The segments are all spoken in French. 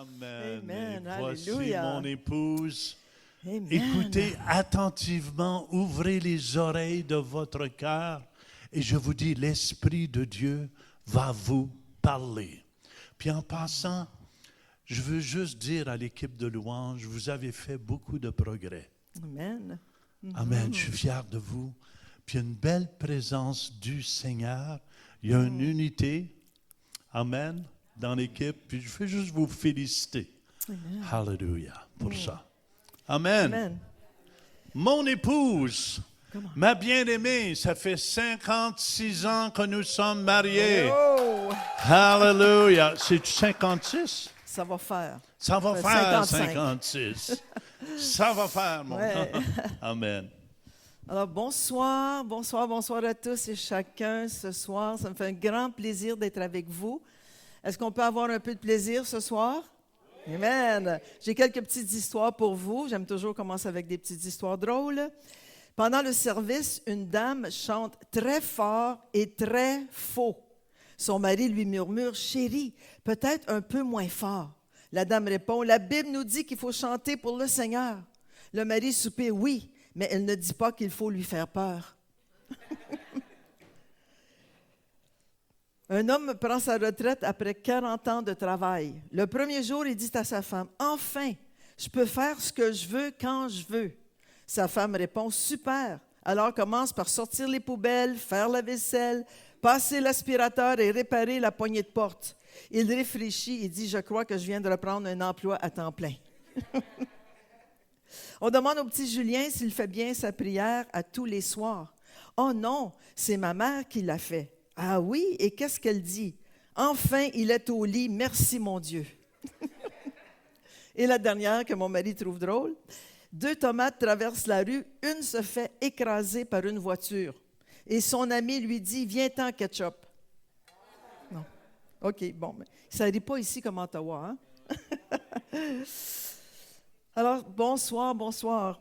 Amen. Amen. Et voici Alléluia. mon épouse. Amen. Écoutez attentivement, ouvrez les oreilles de votre cœur et je vous dis, l'Esprit de Dieu va vous parler. Puis en passant, je veux juste dire à l'équipe de louange, vous avez fait beaucoup de progrès. Amen. Amen, je suis fier de vous. Puis il y a une belle présence du Seigneur. Il y a une unité, amen, dans l'équipe. Puis je veux juste vous féliciter. Amen. Hallelujah pour ça. Amen. Amen. Mon épouse, Comment? ma bien-aimée, ça fait 56 ans que nous sommes mariés. Oh! Hallelujah. C'est 56? Ça va faire. Ça va Ouais, faire 55. 56. Ça va faire, mon Ouais. Amen. Alors, bonsoir à tous et chacun ce soir. Ça me fait un grand plaisir d'être avec vous. Est-ce qu'on peut avoir un peu de plaisir ce soir? Amen. J'ai quelques petites histoires pour vous. J'aime toujours commencer avec des petites histoires drôles. Pendant le service, une dame chante très fort et très faux. Son mari lui murmure « Chérie, peut-être un peu moins fort. » La dame répond « La Bible nous dit qu'il faut chanter pour le Seigneur. » Le mari soupire « Oui, mais elle ne dit pas qu'il faut lui faire peur. » Un homme prend sa retraite après 40 ans de travail. Le premier jour, il dit à sa femme « Enfin, je peux faire ce que je veux quand je veux. » Sa femme répond « Super. Alors commence par sortir les poubelles, faire la vaisselle, passer l'aspirateur et réparer la poignée de porte. » Il réfléchit et dit « Je crois que je viens de reprendre un emploi à temps plein. » On demande au petit Julien s'il fait bien sa prière à tous les soirs. « Oh non, c'est ma mère qui l'a fait. » « Ah oui, et qu'est-ce qu'elle dit? »« Enfin, il est au lit, merci mon Dieu. » Et la dernière que mon mari trouve drôle. 2 tomates traversent la rue, une se fait écraser par une voiture. Et son ami lui dit « Viens-t'en, ketchup. » Non. OK, bon, mais ça ne rit pas ici comme à Ottawa, hein? Alors, bonsoir.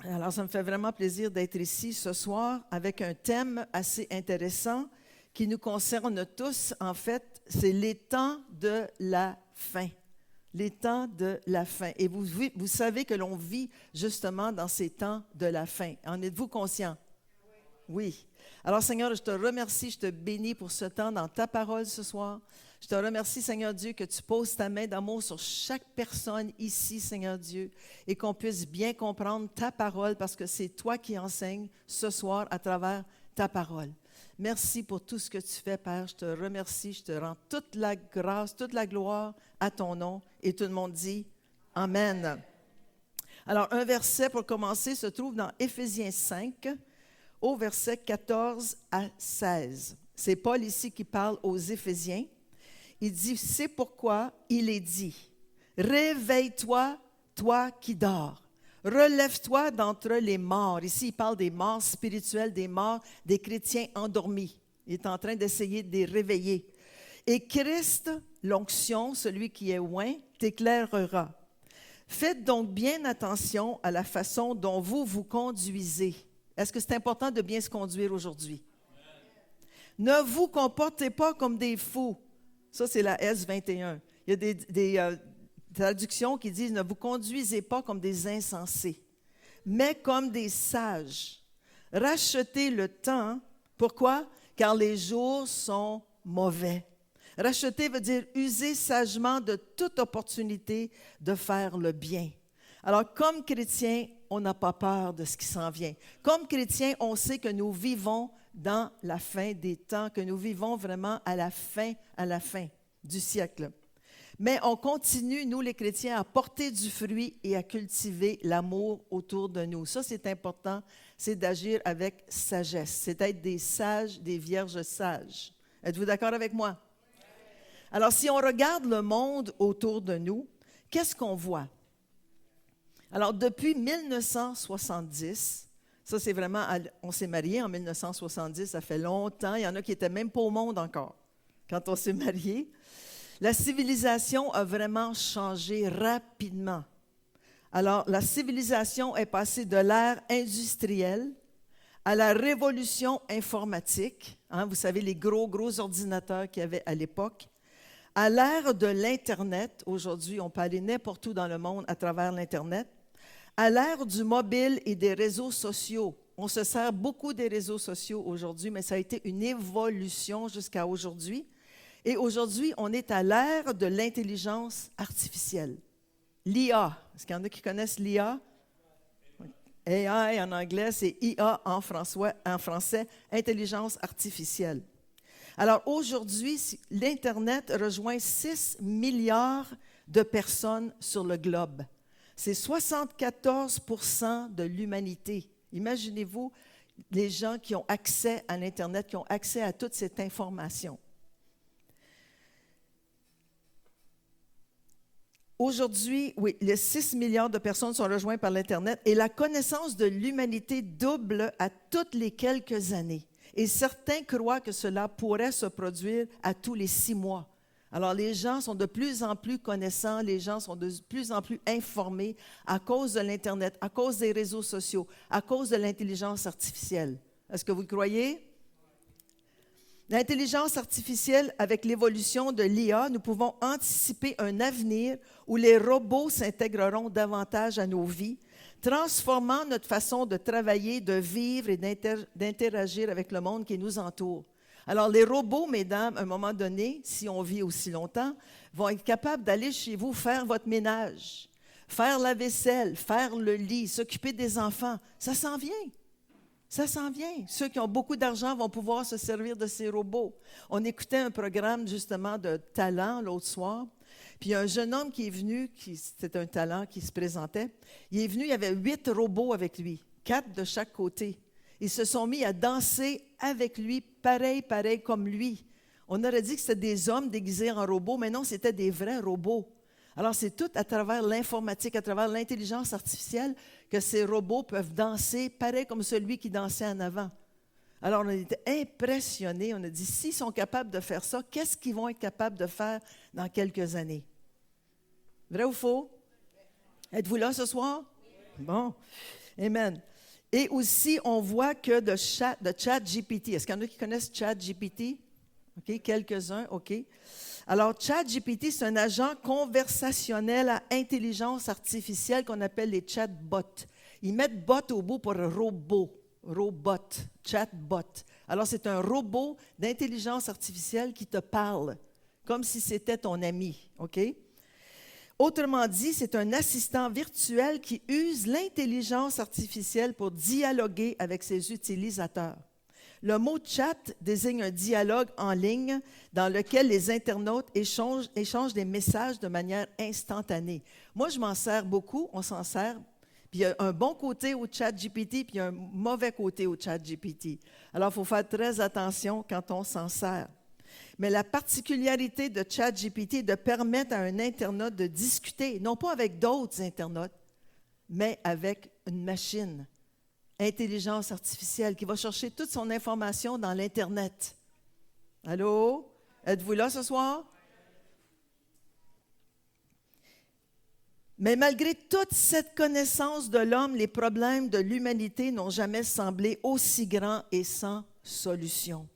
Alors, ça me fait vraiment plaisir d'être ici ce soir avec un thème assez intéressant qui nous concerne tous. En fait, c'est les temps de la fin. Les temps de la fin. Et vous savez que l'on vit justement dans ces temps de la fin. En êtes-vous conscient? Oui. Alors, Seigneur, je te remercie, je te bénis pour ce temps dans ta parole ce soir. Je te remercie, Seigneur Dieu, que tu poses ta main d'amour sur chaque personne ici, Seigneur Dieu, et qu'on puisse bien comprendre ta parole parce que c'est toi qui enseignes ce soir à travers ta parole. Merci pour tout ce que tu fais, Père. Je te remercie, je te rends toute la grâce, toute la gloire à ton nom. Et tout le monde dit Amen. Alors, un verset pour commencer se trouve dans Éphésiens 5, au verset 14 à 16. C'est Paul ici qui parle aux Éphésiens. Il dit, c'est pourquoi il est dit, réveille-toi, toi qui dors. Relève-toi d'entre les morts. Ici, il parle des morts spirituelles, des morts des chrétiens endormis. Il est en train d'essayer de les réveiller. Et Christ, l'onction, celui qui est oint, t'éclairera. Faites donc bien attention à la façon dont vous vous conduisez. Est-ce que c'est important de bien se conduire aujourd'hui? Ne vous comportez pas comme des fous. Ça, c'est la S21. Il y a des traductions qui disent « Ne vous conduisez pas comme des insensés, mais comme des sages. Rachetez le temps. Pourquoi? Car les jours sont mauvais. » Racheter veut dire user sagement de toute opportunité de faire le bien. Alors, comme chrétiens, on n'a pas peur de ce qui s'en vient. Comme chrétiens, on sait que nous vivons dans la fin des temps, que nous vivons vraiment à la fin du siècle. Mais on continue, nous les chrétiens, à porter du fruit et à cultiver l'amour autour de nous. Ça, c'est important, c'est d'agir avec sagesse. C'est d'être des sages, des vierges sages. Êtes-vous d'accord avec moi? Alors, si on regarde le monde autour de nous, qu'est-ce qu'on voit? Alors, depuis 1970, ça c'est vraiment, on s'est mariés en 1970, ça fait longtemps, il y en a qui n'étaient même pas au monde encore quand on s'est mariés. La civilisation a vraiment changé rapidement. Alors, la civilisation est passée de l'ère industrielle à la révolution informatique, hein, vous savez, les gros ordinateurs qu'il y avait à l'époque, À l'ère de l'Internet, aujourd'hui, on peut aller n'importe où dans le monde à travers l'Internet. À l'ère du mobile et des réseaux sociaux, on se sert beaucoup des réseaux sociaux aujourd'hui, mais ça a été une évolution jusqu'à aujourd'hui. Et aujourd'hui, on est à l'ère de l'intelligence artificielle. L'IA. Est-ce qu'il y en a qui connaissent l'IA? AI en anglais, c'est IA en français, intelligence artificielle. Alors aujourd'hui, l'Internet rejoint 6 milliards de personnes sur le globe. C'est 74% de l'humanité. Imaginez-vous les gens qui ont accès à l'Internet, qui ont accès à toute cette information. Aujourd'hui, oui, les 6 milliards de personnes sont rejointes par l'Internet et la connaissance de l'humanité double à toutes les quelques années. Et certains croient que cela pourrait se produire à tous les 6 mois. Alors, les gens sont de plus en plus connaissants, les gens sont de plus en plus informés à cause de l'Internet, à cause des réseaux sociaux, à cause de l'intelligence artificielle. Est-ce que vous le croyez? L'intelligence artificielle, avec l'évolution de l'IA, nous pouvons anticiper un avenir où les robots s'intégreront davantage à nos vies, transformant notre façon de travailler, de vivre et d'interagir avec le monde qui nous entoure. Alors, les robots, mesdames, à un moment donné, si on vit aussi longtemps, vont être capables d'aller chez vous faire votre ménage, faire la vaisselle, faire le lit, s'occuper des enfants. Ça s'en vient. Ça s'en vient. Ceux qui ont beaucoup d'argent vont pouvoir se servir de ces robots. On écoutait un programme justement de talent l'autre soir. Puis il y a un jeune homme qui est venu, c'était un talent qui se présentait. Il est venu, il y avait 8 robots avec lui, 4 de chaque côté. Ils se sont mis à danser avec lui, pareil comme lui. On aurait dit que c'était des hommes déguisés en robots, mais non, c'était des vrais robots. Alors, c'est tout à travers l'informatique, à travers l'intelligence artificielle, que ces robots peuvent danser, pareil comme celui qui dansait en avant. Alors, on a été impressionnés. On a dit, s'ils sont capables de faire ça, qu'est-ce qu'ils vont être capables de faire dans quelques années? Vrai ou faux? Êtes-vous là ce soir? Bon. Amen. Et aussi, on voit que de ChatGPT, est-ce qu'il y en a qui connaissent ChatGPT? OK, quelques-uns, OK. Alors, ChatGPT, c'est un agent conversationnel à intelligence artificielle qu'on appelle les chatbots. Ils mettent bot au bout pour robot, chatbot. Alors, c'est un robot d'intelligence artificielle qui te parle, comme si c'était ton ami, OK? Autrement dit, c'est un assistant virtuel qui use l'intelligence artificielle pour dialoguer avec ses utilisateurs. Le mot « chat » désigne un dialogue en ligne dans lequel les internautes échangent des messages de manière instantanée. Moi, je m'en sers beaucoup, on s'en sert. Puis il y a un bon côté au ChatGPT, puis il y a un mauvais côté au ChatGPT. Alors, il faut faire très attention quand on s'en sert. Mais la particularité de ChatGPT est de permettre à un internaute de discuter, non pas avec d'autres internautes, mais avec une machine. Intelligence artificielle qui va chercher toute son information dans l'Internet. Allô? Êtes-vous là ce soir? Mais malgré toute cette connaissance de l'homme, les problèmes de l'humanité n'ont jamais semblé aussi grands et sans solution.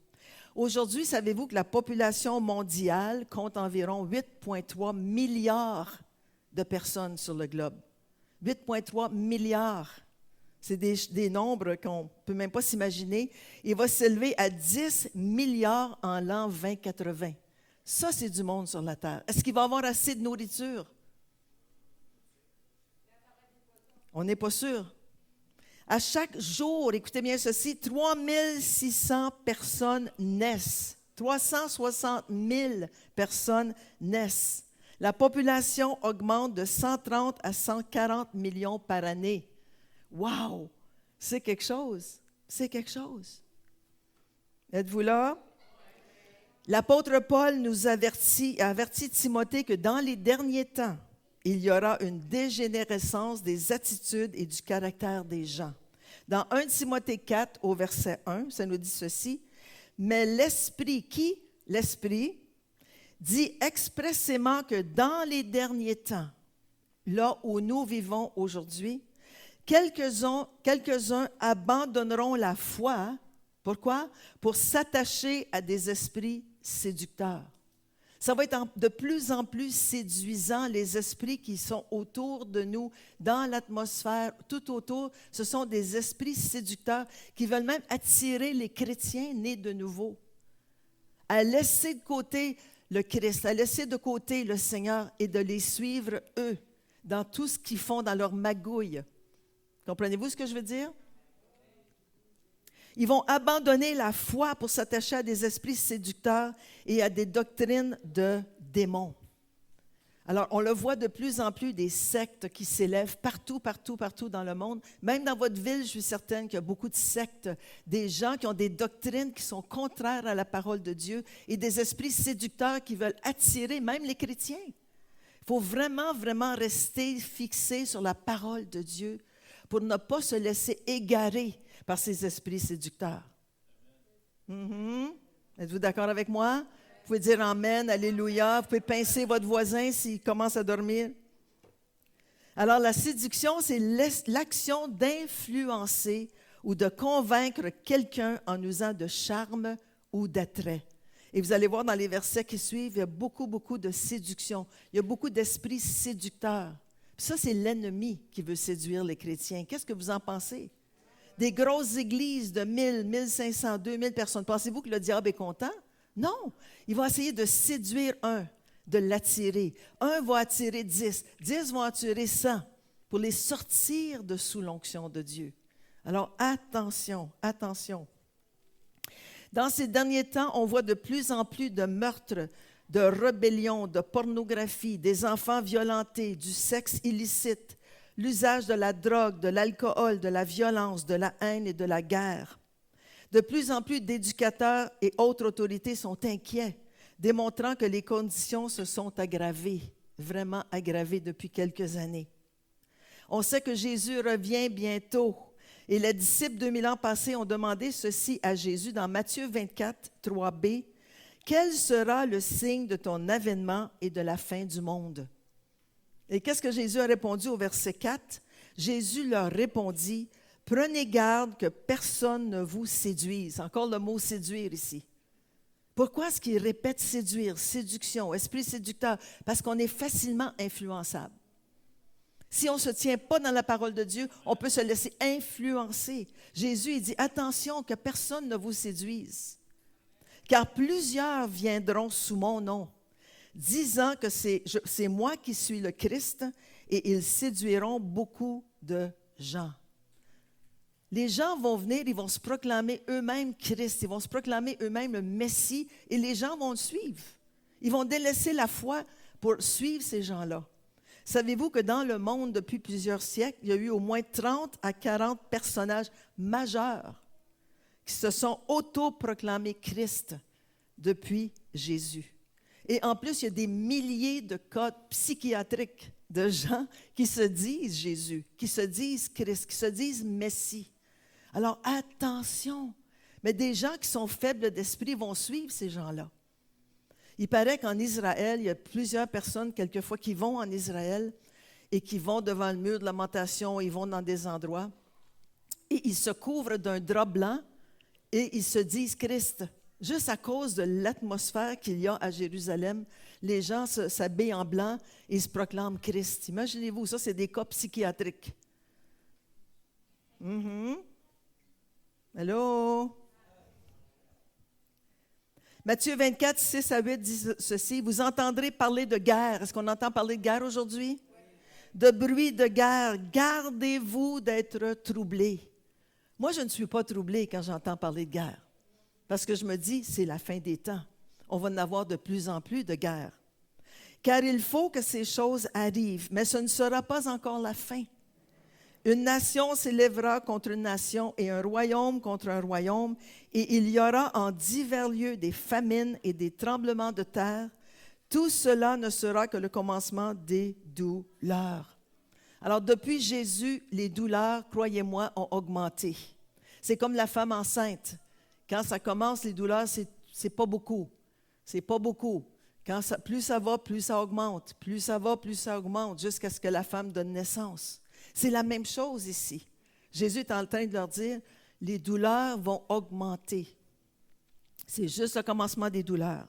Aujourd'hui, savez-vous que la population mondiale compte environ 8,3 milliards de personnes sur le globe? 8,3 milliards. C'est des nombres qu'on ne peut même pas s'imaginer. Il va s'élever à 10 milliards en l'an 2080. Ça, c'est du monde sur la Terre. Est-ce qu'il va y avoir assez de nourriture? On n'est pas sûr. À chaque jour, écoutez bien ceci, 3600 personnes naissent. 360 000 personnes naissent. La population augmente de 130 à 140 millions par année. Wow! C'est quelque chose. C'est quelque chose. Êtes-vous là? L'apôtre Paul nous avertit Timothée que dans les derniers temps, il y aura une dégénérescence des attitudes et du caractère des gens. Dans 1 Timothée 4, au verset 1, ça nous dit ceci, « Mais l'Esprit, qui? L'Esprit, dit expressément que dans les derniers temps, là où nous vivons aujourd'hui, quelques-uns abandonneront la foi. Pourquoi? Pour s'attacher à des esprits séducteurs. » Ça va être de plus en plus séduisant, les esprits qui sont autour de nous, dans l'atmosphère, tout autour. Ce sont des esprits séducteurs qui veulent même attirer les chrétiens nés de nouveau à laisser de côté le Christ, à laisser de côté le Seigneur et de les suivre, eux, dans tout ce qu'ils font dans leur magouille. Comprenez-vous ce que je veux dire? Ils vont abandonner la foi pour s'attacher à des esprits séducteurs et à des doctrines de démons. Alors, on le voit de plus en plus, des sectes qui s'élèvent partout dans le monde. Même dans votre ville, je suis certaine qu'il y a beaucoup de sectes, des gens qui ont des doctrines qui sont contraires à la parole de Dieu et des esprits séducteurs qui veulent attirer même les chrétiens. Il faut vraiment, vraiment rester fixé sur la parole de Dieu pour ne pas se laisser égarer par ces esprits séducteurs. Êtes-vous d'accord avec moi? Vous pouvez dire Amen, Alléluia. Vous pouvez pincer votre voisin s'il commence à dormir. Alors, la séduction, c'est l'action d'influencer ou de convaincre quelqu'un en usant de charme ou d'attrait. Et vous allez voir dans les versets qui suivent, il y a beaucoup de séduction. Il y a beaucoup d'esprits séducteurs. Puis ça, c'est l'ennemi qui veut séduire les chrétiens. Qu'est-ce que vous en pensez? Des grosses églises de 1000, 1500, 2000 personnes. Pensez-vous que le diable est content? Non. Il va essayer de séduire un, de l'attirer. Un va attirer 10. 10 vont attirer 100 pour les sortir de sous l'onction de Dieu. Alors, attention. Dans ces derniers temps, on voit de plus en plus de meurtres, de rébellions, de pornographie, des enfants violentés, du sexe illicite, l'usage de la drogue, de l'alcool, de la violence, de la haine et de la guerre. De plus en plus d'éducateurs et autres autorités sont inquiets, démontrant que les conditions se sont aggravées, vraiment aggravées depuis quelques années. On sait que Jésus revient bientôt et les disciples 2000 ans passés ont demandé ceci à Jésus dans Matthieu 24, 3b. « Quel sera le signe de ton avènement et de la fin du monde? » Et qu'est-ce que Jésus a répondu au verset 4? Jésus leur répondit, « Prenez garde que personne ne vous séduise. » Encore le mot « séduire » ici. Pourquoi est-ce qu'il répète « séduire »,« séduction »,« esprit séducteur » ? Parce qu'on est facilement influençable. Si on ne se tient pas dans la parole de Dieu, on peut se laisser influencer. Jésus, il dit, « Attention que personne ne vous séduise. Car plusieurs viendront sous mon nom, disant que c'est moi qui suis le Christ, et ils séduiront beaucoup de gens. » Les gens vont venir, ils vont se proclamer eux-mêmes Christ, ils vont se proclamer eux-mêmes le Messie, et les gens vont le suivre. Ils vont délaisser la foi pour suivre ces gens-là. Savez-vous que dans le monde, depuis plusieurs siècles, il y a eu au moins 30 à 40 personnages majeurs qui se sont autoproclamés Christ depuis Jésus. Et en plus, il y a des milliers de cas psychiatriques de gens qui se disent Jésus, qui se disent Christ, qui se disent Messie. Alors attention, mais des gens qui sont faibles d'esprit vont suivre ces gens-là. Il paraît qu'en Israël, il y a plusieurs personnes, quelquefois, qui vont en Israël et qui vont devant le mur de lamentation, ils vont dans des endroits et ils se couvrent d'un drap blanc et ils se disent Christ. Juste à cause de l'atmosphère qu'il y a à Jérusalem, les gens s'habillent en blanc et se proclament Christ. Imaginez-vous, ça, c'est des cas psychiatriques. Allô? Matthieu 24, 6 à 8 dit ceci, « Vous entendrez parler de guerre. » Est-ce qu'on entend parler de guerre aujourd'hui? Oui. « De bruit de guerre. Gardez-vous d'être troublés. » Moi, je ne suis pas troublée quand j'entends parler de guerre. Parce que je me dis, c'est la fin des temps. On va en avoir de plus en plus de guerres. « Car il faut que ces choses arrivent, mais ce ne sera pas encore la fin. Une nation s'élèvera contre une nation et un royaume contre un royaume, et il y aura en divers lieux des famines et des tremblements de terre. Tout cela ne sera que le commencement des douleurs. » Alors, depuis Jésus, les douleurs, croyez-moi, ont augmenté. C'est comme la femme enceinte. Quand ça commence, les douleurs, c'est pas beaucoup. C'est pas beaucoup. Plus ça va, plus ça augmente. Plus ça va, plus ça augmente, jusqu'à ce que la femme donne naissance. C'est la même chose ici. Jésus est en train de leur dire, les douleurs vont augmenter. C'est juste le commencement des douleurs.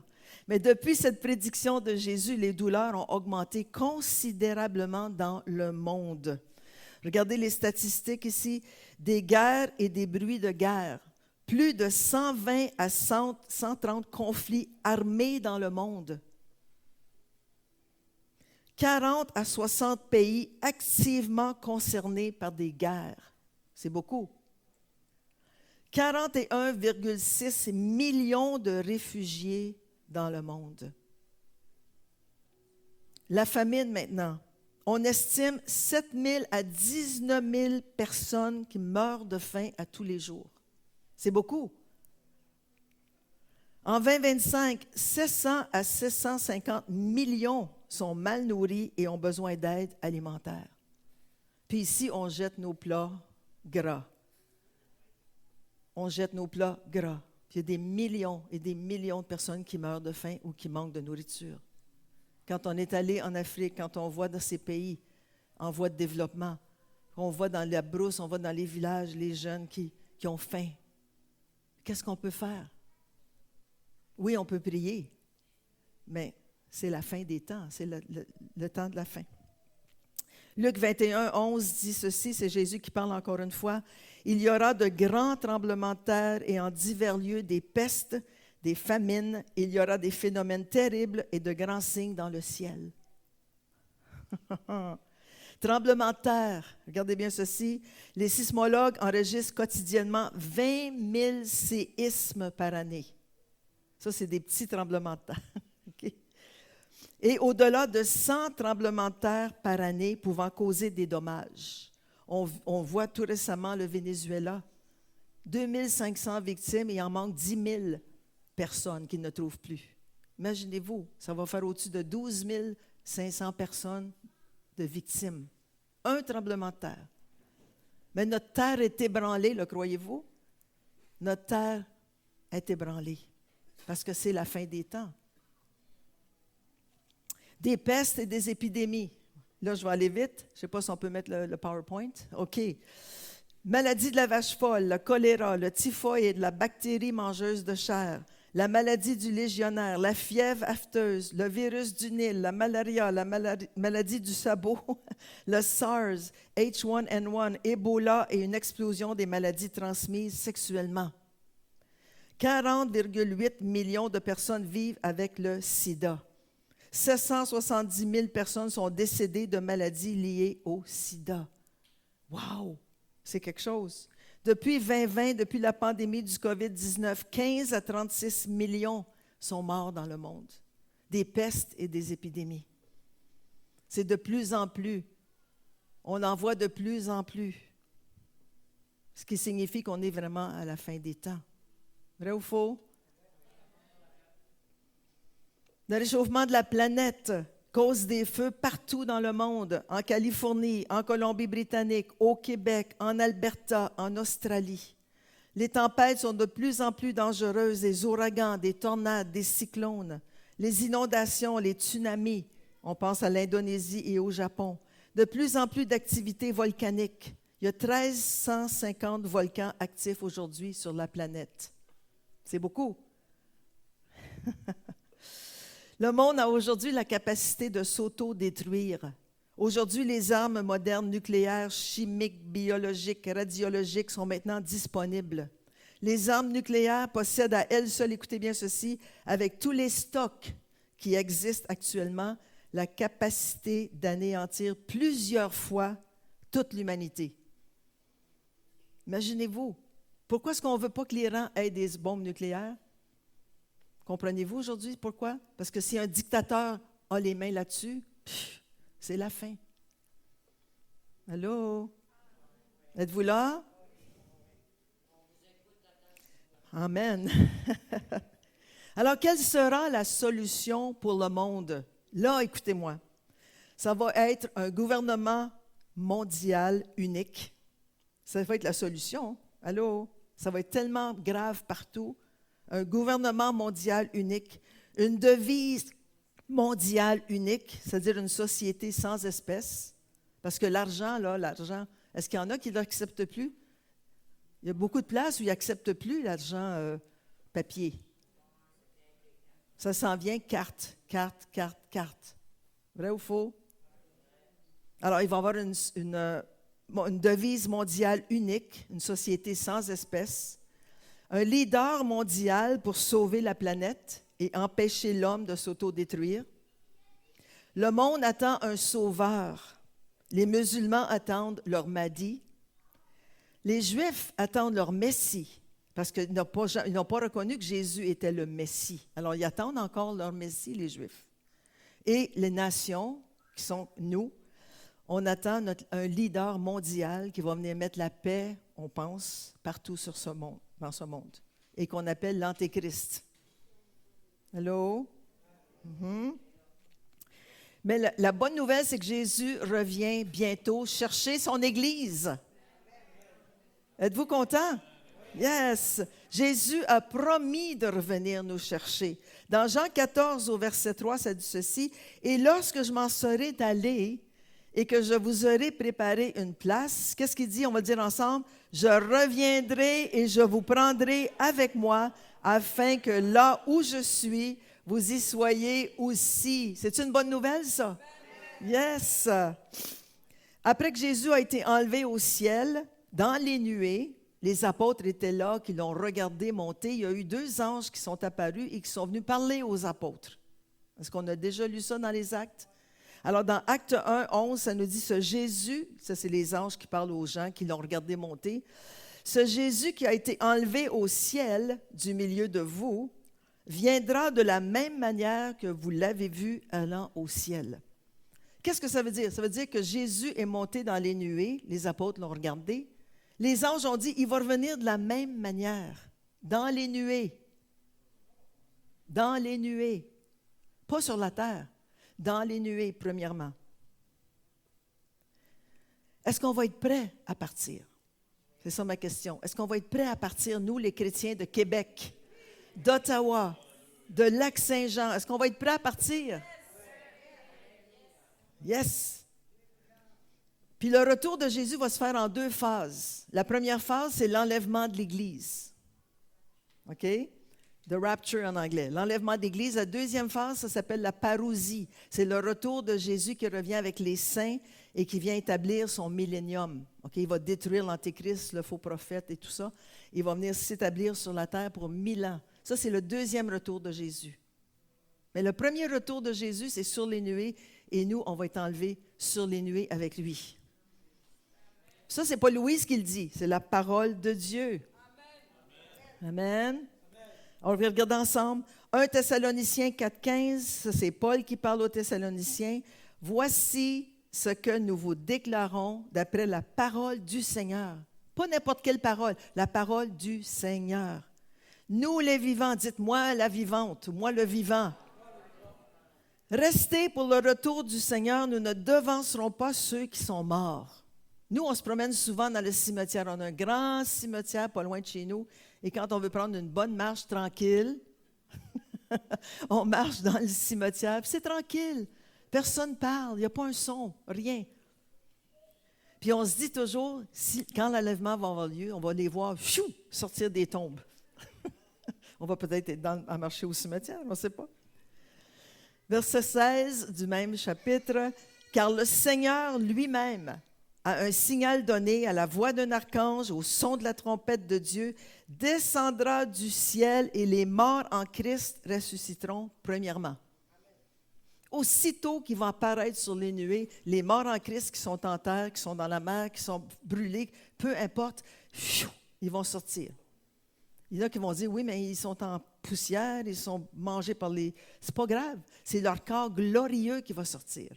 Mais depuis cette prédiction de Jésus, les douleurs ont augmenté considérablement dans le monde. Regardez les statistiques ici, des guerres et des bruits de guerre. Plus de 120 à 130 conflits armés dans le monde. 40 à 60 pays activement concernés par des guerres. C'est beaucoup. 41,6 millions de réfugiés dans le monde. La famine maintenant. On estime 7 000 à 19 000 personnes qui meurent de faim à tous les jours. C'est beaucoup. En 2025, 700 à 750 millions sont mal nourris et ont besoin d'aide alimentaire. Puis ici, on jette nos plats gras. On jette nos plats gras. Puis il y a des millions et des millions de personnes qui meurent de faim ou qui manquent de nourriture. Quand on est allé en Afrique, quand on voit dans ces pays en voie de développement, on voit dans la brousse, on voit dans les villages les jeunes qui ont faim. Qu'est-ce qu'on peut faire? Oui, on peut prier, mais c'est la fin des temps, c'est le temps de la fin. Luc 21, 11 dit ceci, c'est Jésus qui parle encore une fois. « Il y aura de grands tremblements de terre et en divers lieux des pestes, des famines. Il y aura des phénomènes terribles et de grands signes dans le ciel. » Tremblement de terre, regardez bien ceci. Les sismologues enregistrent quotidiennement 20 000 séismes par année. Ça, c'est des petits tremblements de terre. Okay. Et au-delà de 100 tremblements de terre par année pouvant causer des dommages. On voit tout récemment le Venezuela. 2500 victimes et il en manque 10 000 personnes qui ne trouvent plus. Imaginez-vous, ça va faire au-dessus de 12 500 personnes de victimes. Un tremblement de terre. Mais notre terre est ébranlée, le croyez-vous? Notre terre est ébranlée parce que c'est la fin des temps. Des pestes et des épidémies. Là, je vais aller vite. Je ne sais pas si on peut mettre le PowerPoint. OK. Maladie de la vache folle, le choléra, le typhoïde, la bactérie mangeuse de chair, la maladie du légionnaire, la fièvre afteuse, le virus du Nil, la malaria, la maladie du sabot, le SARS, H1N1, Ebola et une explosion des maladies transmises sexuellement. 40,8 millions de personnes vivent avec le sida. 770 000 personnes sont décédées de maladies liées au sida. Wow! C'est quelque chose. Depuis 2020, depuis la pandémie du COVID-19, 15 à 36 millions sont morts dans le monde. Des pestes et des épidémies. C'est de plus en plus. On en voit de plus en plus. Ce qui signifie qu'on est vraiment à la fin des temps. Vrai ou faux? Le réchauffement de la planète cause des feux partout dans le monde, en Californie, en Colombie-Britannique, au Québec, en Alberta, en Australie. Les tempêtes sont de plus en plus dangereuses, des ouragans, des tornades, des cyclones, les inondations, les tsunamis. On pense à l'Indonésie et au Japon. De plus en plus d'activités volcaniques. Il y a 1 350 volcans actifs aujourd'hui sur la planète. C'est beaucoup. Le monde a aujourd'hui la capacité de s'auto-détruire. Aujourd'hui, les armes modernes nucléaires, chimiques, biologiques, radiologiques sont maintenant disponibles. Les armes nucléaires possèdent à elles seules, écoutez bien ceci, avec tous les stocks qui existent actuellement, la capacité d'anéantir plusieurs fois toute l'humanité. Imaginez-vous, pourquoi est-ce qu'on ne veut pas que l'Iran ait des bombes nucléaires? Comprenez-vous aujourd'hui pourquoi? Parce que si un dictateur a les mains là-dessus, c'est la fin. Allô? Êtes-vous là? Amen. Alors, quelle sera la solution pour le monde? Là, écoutez-moi. Ça va être un gouvernement mondial unique. Ça va être la solution. Allô? Ça va être tellement grave partout. Un gouvernement mondial unique, une devise mondiale unique, c'est-à-dire une société sans espèces. Parce que l'argent, est-ce qu'il y en a qui ne l'acceptent plus? Il y a beaucoup de places où ils n'acceptent plus l'argent papier. Ça s'en vient carte, carte, carte, carte. Vrai ou faux? Alors, il va y avoir une devise mondiale unique, une société sans espèces, un leader mondial pour sauver la planète et empêcher l'homme de s'autodétruire. Le monde attend un sauveur. Les musulmans attendent leur Mahdi. Les Juifs attendent leur Messie, parce qu'ils n'ont pas reconnu que Jésus était le Messie. Alors, ils attendent encore leur Messie, les Juifs. Et les nations, qui sont nous, on attend un leader mondial qui va venir mettre la paix, on pense, partout sur ce monde, dans ce monde, et qu'on appelle l'Antéchrist. Allô? Mm-hmm. Mais la bonne nouvelle, c'est que Jésus revient bientôt chercher son Église. Êtes-vous contents? Yes! Jésus a promis de revenir nous chercher. Dans Jean 14, au verset 3, ça dit ceci, « Et lorsque je m'en serai allé et que je vous aurai préparé une place, qu'est-ce qu'il dit? On va le dire ensemble, « Je reviendrai et je vous prendrai avec moi, afin que là où je suis, vous y soyez aussi. » C'est une bonne nouvelle, ça? Yes! Après que Jésus a été enlevé au ciel, dans les nuées, les apôtres étaient là, qui l'ont regardé monter. Il y a eu 2 anges qui sont apparus et qui sont venus parler aux apôtres. Est-ce qu'on a déjà lu ça dans les Actes? Alors, dans Acte 1, 11, ça nous dit ce Jésus, ça c'est les anges qui parlent aux gens qui l'ont regardé monter, ce Jésus qui a été enlevé au ciel du milieu de vous, viendra de la même manière que vous l'avez vu allant au ciel. Qu'est-ce que ça veut dire? Ça veut dire que Jésus est monté dans les nuées, les apôtres l'ont regardé. Les anges ont dit, il va revenir de la même manière, dans les nuées. Dans les nuées. Pas sur la terre, dans les nuées, premièrement. Est-ce qu'on va être prêt à partir? C'est ça ma question. Est-ce qu'on va être prêt à partir, nous, les chrétiens de Québec, d'Ottawa, de Lac-Saint-Jean? Est-ce qu'on va être prêt à partir? Yes! Puis le retour de Jésus va se faire en 2 phases. La première phase, c'est l'enlèvement de l'Église. OK? The rapture en anglais. L'enlèvement de l'Église. La deuxième phase, ça s'appelle la parousie. C'est le retour de Jésus qui revient avec les saints et qui vient établir son millénium. OK? Il va détruire l'Antéchrist, le faux prophète et tout ça. Il va venir s'établir sur la terre pour 1000 ans. Ça, c'est le deuxième retour de Jésus. Mais le premier retour de Jésus, c'est sur les nuées et nous, on va être enlevés sur les nuées avec lui. Ça, ce n'est pas Louise qui le dit, c'est la parole de Dieu. Amen. On va regarder ensemble. 1 Thessaloniciens 4,15, ça c'est Paul qui parle aux Thessaloniciens. « Voici ce que nous vous déclarons d'après la parole du Seigneur. » Pas n'importe quelle parole, la parole du Seigneur. « Nous les vivants, dites-moi la vivante, moi le vivant. Restez pour le retour du Seigneur, nous ne devancerons pas ceux qui sont morts. » Nous, on se promène souvent dans le cimetière. On a un grand cimetière pas loin de chez nous. Et quand on veut prendre une bonne marche tranquille, on marche dans le cimetière. Puis c'est tranquille. Personne ne parle. Il n'y a pas un son. Rien. Puis on se dit toujours, quand l'enlèvement va avoir lieu, on va les voir sortir des tombes. On va peut-être être à marcher au cimetière, on ne sait pas. Verset 16 du même chapitre. « Car le Seigneur lui-même, à un signal donné, à la voix d'un archange, au son de la trompette de Dieu, descendra du ciel et les morts en Christ ressusciteront premièrement. » Aussitôt qu'ils vont apparaître sur les nuées, les morts en Christ qui sont en terre, qui sont dans la mer, qui sont brûlés, peu importe, ils vont sortir. Il y en a qui vont dire, oui, mais ils sont en poussière, ils sont mangés par les... C'est pas grave, c'est leur corps glorieux qui va sortir.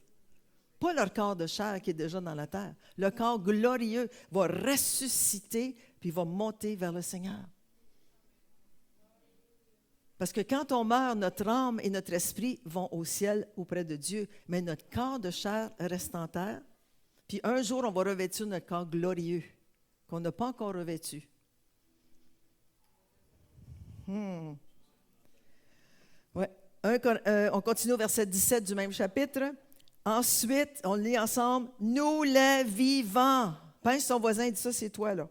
Pas leur corps de chair qui est déjà dans la terre. Le corps glorieux va ressusciter puis va monter vers le Seigneur. Parce que quand on meurt, notre âme et notre esprit vont au ciel auprès de Dieu, mais notre corps de chair reste en terre. Puis un jour, on va revêtir notre corps glorieux qu'on n'a pas encore revêtu. Ouais. On continue au verset 17 du même chapitre. Ensuite, on lit ensemble, « Nous les vivants ». Pense ton voisin et dis ça, c'est toi, là.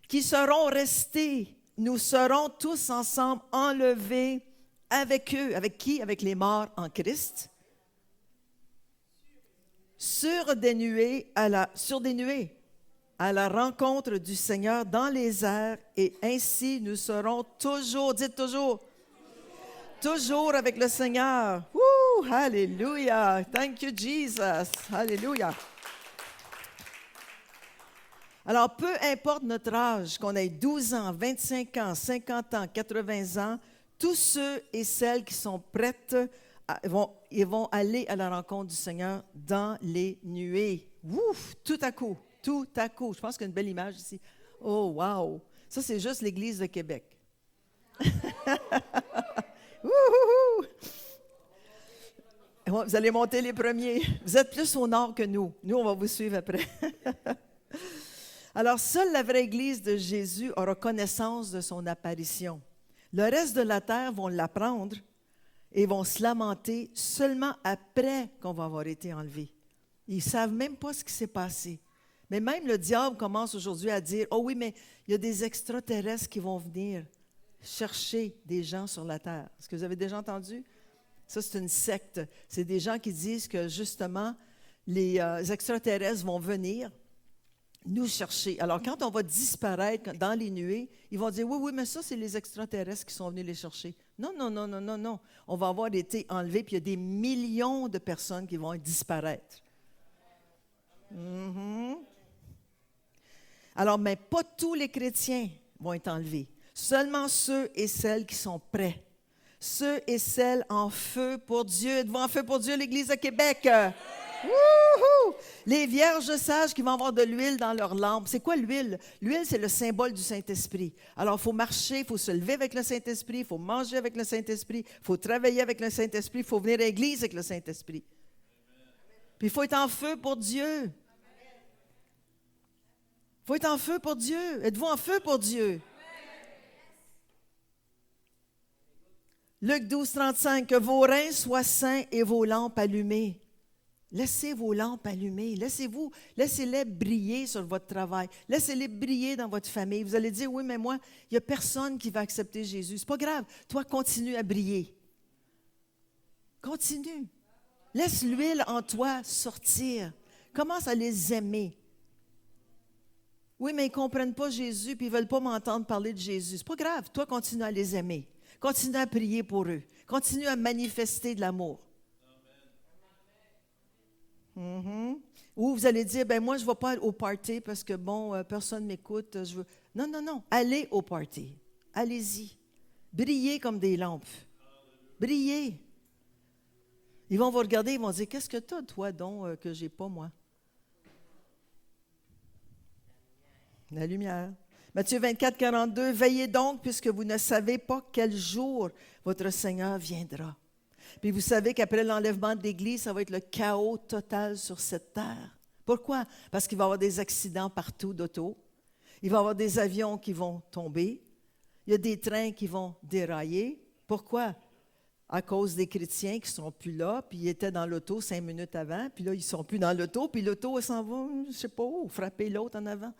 qui seront restés, nous serons tous ensemble enlevés avec eux. Avec qui? Avec les morts en Christ. Sur des nuées à la rencontre du Seigneur dans les airs, et ainsi nous serons toujours, dites toujours avec le Seigneur. Woo! Hallelujah! Thank you, Jesus! Hallelujah! Alors, peu importe notre âge, qu'on ait 12 ans, 25 ans, 50 ans, 80 ans, tous ceux et celles qui sont prêtes ils vont aller à la rencontre du Seigneur dans les nuées. Ouf! Tout à coup. Je pense qu'il y a une belle image ici. Oh, wow! Ça, c'est juste l'Église de Québec. Vous allez monter les premiers. Vous êtes plus au nord que nous. Nous, on va vous suivre après. Alors, seule la vraie Église de Jésus aura connaissance de son apparition. Le reste de la terre vont l'apprendre et vont se lamenter seulement après qu'on va avoir été enlevés. Ils ne savent même pas ce qui s'est passé. Mais même le diable commence aujourd'hui à dire, « Oh oui, mais il y a des extraterrestres qui vont venir chercher des gens sur la terre. » Est-ce que vous avez déjà entendu? Ça, c'est une secte. C'est des gens qui disent que, justement, les extraterrestres vont venir nous chercher. Alors, quand on va disparaître dans les nuées, ils vont dire, oui, mais ça, c'est les extraterrestres qui sont venus les chercher. Non. On va avoir été enlevés, puis il y a des millions de personnes qui vont disparaître. Mm-hmm. Alors, mais pas tous les chrétiens vont être enlevés. Seulement ceux et celles qui sont prêts. Ceux et celles en feu pour Dieu. Êtes-vous en feu pour Dieu, l'Église de Québec? Wouhou! Les vierges sages qui vont avoir de l'huile dans leurs lampes. C'est quoi l'huile? L'huile, c'est le symbole du Saint-Esprit. Alors, il faut marcher, il faut se lever avec le Saint-Esprit, il faut manger avec le Saint-Esprit, il faut travailler avec le Saint-Esprit, il faut venir à l'église avec le Saint-Esprit. Puis, il faut être en feu pour Dieu. Il faut être en feu pour Dieu. Êtes-vous en feu pour Dieu? Luc 12, 35, que vos reins soient saints et vos lampes allumées. Laissez vos lampes allumées. Laissez-les briller sur votre travail. Laissez-les briller dans votre famille. Vous allez dire, oui, mais moi, il n'y a personne qui va accepter Jésus. C'est pas grave. Toi, continue à briller. Continue. Laisse l'huile en toi sortir. Commence à les aimer. Oui, mais ils ne comprennent pas Jésus puis ils ne veulent pas m'entendre parler de Jésus. C'est pas grave. Toi, continue à les aimer. Continue à prier pour eux. Continue à manifester de l'amour. Mm-hmm. Ou vous allez dire, ben moi, je ne vais pas au party parce que, personne ne m'écoute. Non. Allez au party. Allez-y. Brillez comme des lampes. Brillez. Ils vont vous regarder, ils vont dire, qu'est-ce que tu as, toi, donc, que je n'ai pas, moi? La lumière. Matthieu 24, 42, veillez donc, puisque vous ne savez pas quel jour votre Seigneur viendra. Puis vous savez qu'après l'enlèvement de l'Église, ça va être le chaos total sur cette terre. Pourquoi? Parce qu'il va y avoir des accidents partout d'auto. Il va y avoir des avions qui vont tomber. Il y a des trains qui vont dérailler. Pourquoi? À cause des chrétiens qui ne sont plus là, puis ils étaient dans l'auto 5 minutes avant, puis là, ils ne sont plus dans l'auto, puis l'auto, elle s'en va, je ne sais pas où, frapper l'autre en avant.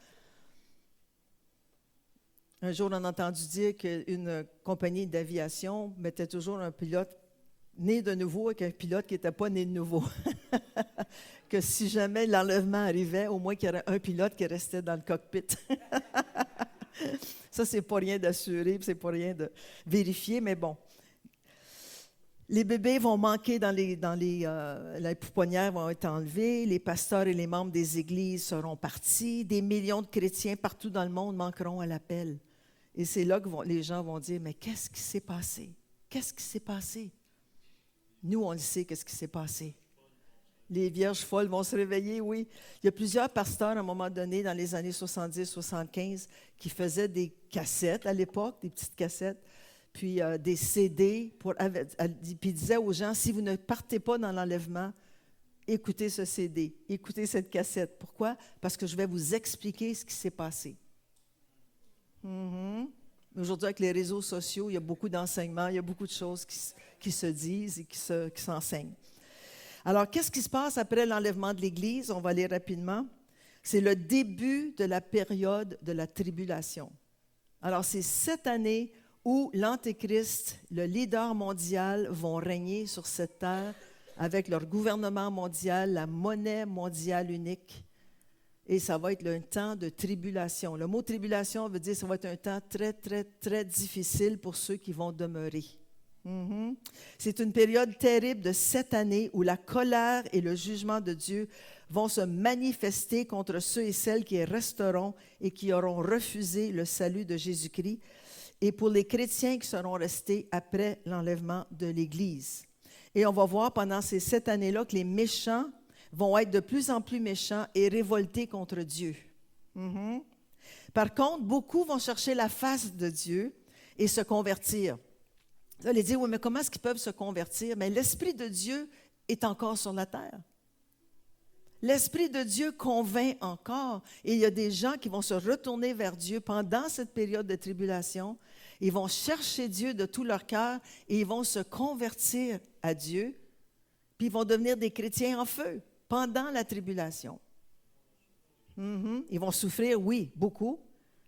Un jour, on a entendu dire qu'une compagnie d'aviation mettait toujours un pilote né de nouveau avec un pilote qui n'était pas né de nouveau. Que si jamais l'enlèvement arrivait, au moins qu'il y aurait un pilote qui restait dans le cockpit. Ça, c'est pas rien d'assurer, c'est pas rien de vérifier, mais bon. Les bébés vont manquer les pouponnières vont être enlevées, les pasteurs et les membres des églises seront partis, des millions de chrétiens partout dans le monde manqueront à l'appel. Et c'est là que les gens vont dire, mais qu'est-ce qui s'est passé? Qu'est-ce qui s'est passé? Nous, on le sait, qu'est-ce qui s'est passé. Les vierges folles vont se réveiller, oui. Il y a plusieurs pasteurs, à un moment donné, dans les années 70-75, qui faisaient des cassettes à l'époque, des petites cassettes, puis des CD, puis disaient aux gens, si vous ne partez pas dans l'enlèvement, écoutez ce CD, écoutez cette cassette. Pourquoi? Parce que je vais vous expliquer ce qui s'est passé. Mm-hmm. Aujourd'hui, avec les réseaux sociaux, il y a beaucoup d'enseignements, il y a beaucoup de choses qui se disent et qui s'enseignent. Alors, qu'est-ce qui se passe après l'enlèvement de l'Église? On va aller rapidement. C'est le début de la période de la tribulation. Alors, c'est cette année où l'Antéchrist, le leader mondial, vont régner sur cette terre avec leur gouvernement mondial, la monnaie mondiale unique. Et ça va être un temps de tribulation. Le mot tribulation veut dire que ça va être un temps très, très, très difficile pour ceux qui vont demeurer. C'est une période terrible de 7 années où la colère et le jugement de Dieu vont se manifester contre ceux et celles qui resteront et qui auront refusé le salut de Jésus-Christ, et pour les chrétiens qui seront restés après l'enlèvement de l'Église. Et on va voir pendant ces 7 années-là que les méchants vont être de plus en plus méchants et révoltés contre Dieu. Par contre, beaucoup vont chercher la face de Dieu et se convertir. Vous allez dire, oui, mais comment est-ce qu'ils peuvent se convertir? Mais l'Esprit de Dieu est encore sur la terre. L'Esprit de Dieu convainc encore. Et il y a des gens qui vont se retourner vers Dieu pendant cette période de tribulation. Ils vont chercher Dieu de tout leur cœur et ils vont se convertir à Dieu. Puis ils vont devenir des chrétiens en feu pendant la tribulation. Ils vont souffrir, oui, beaucoup,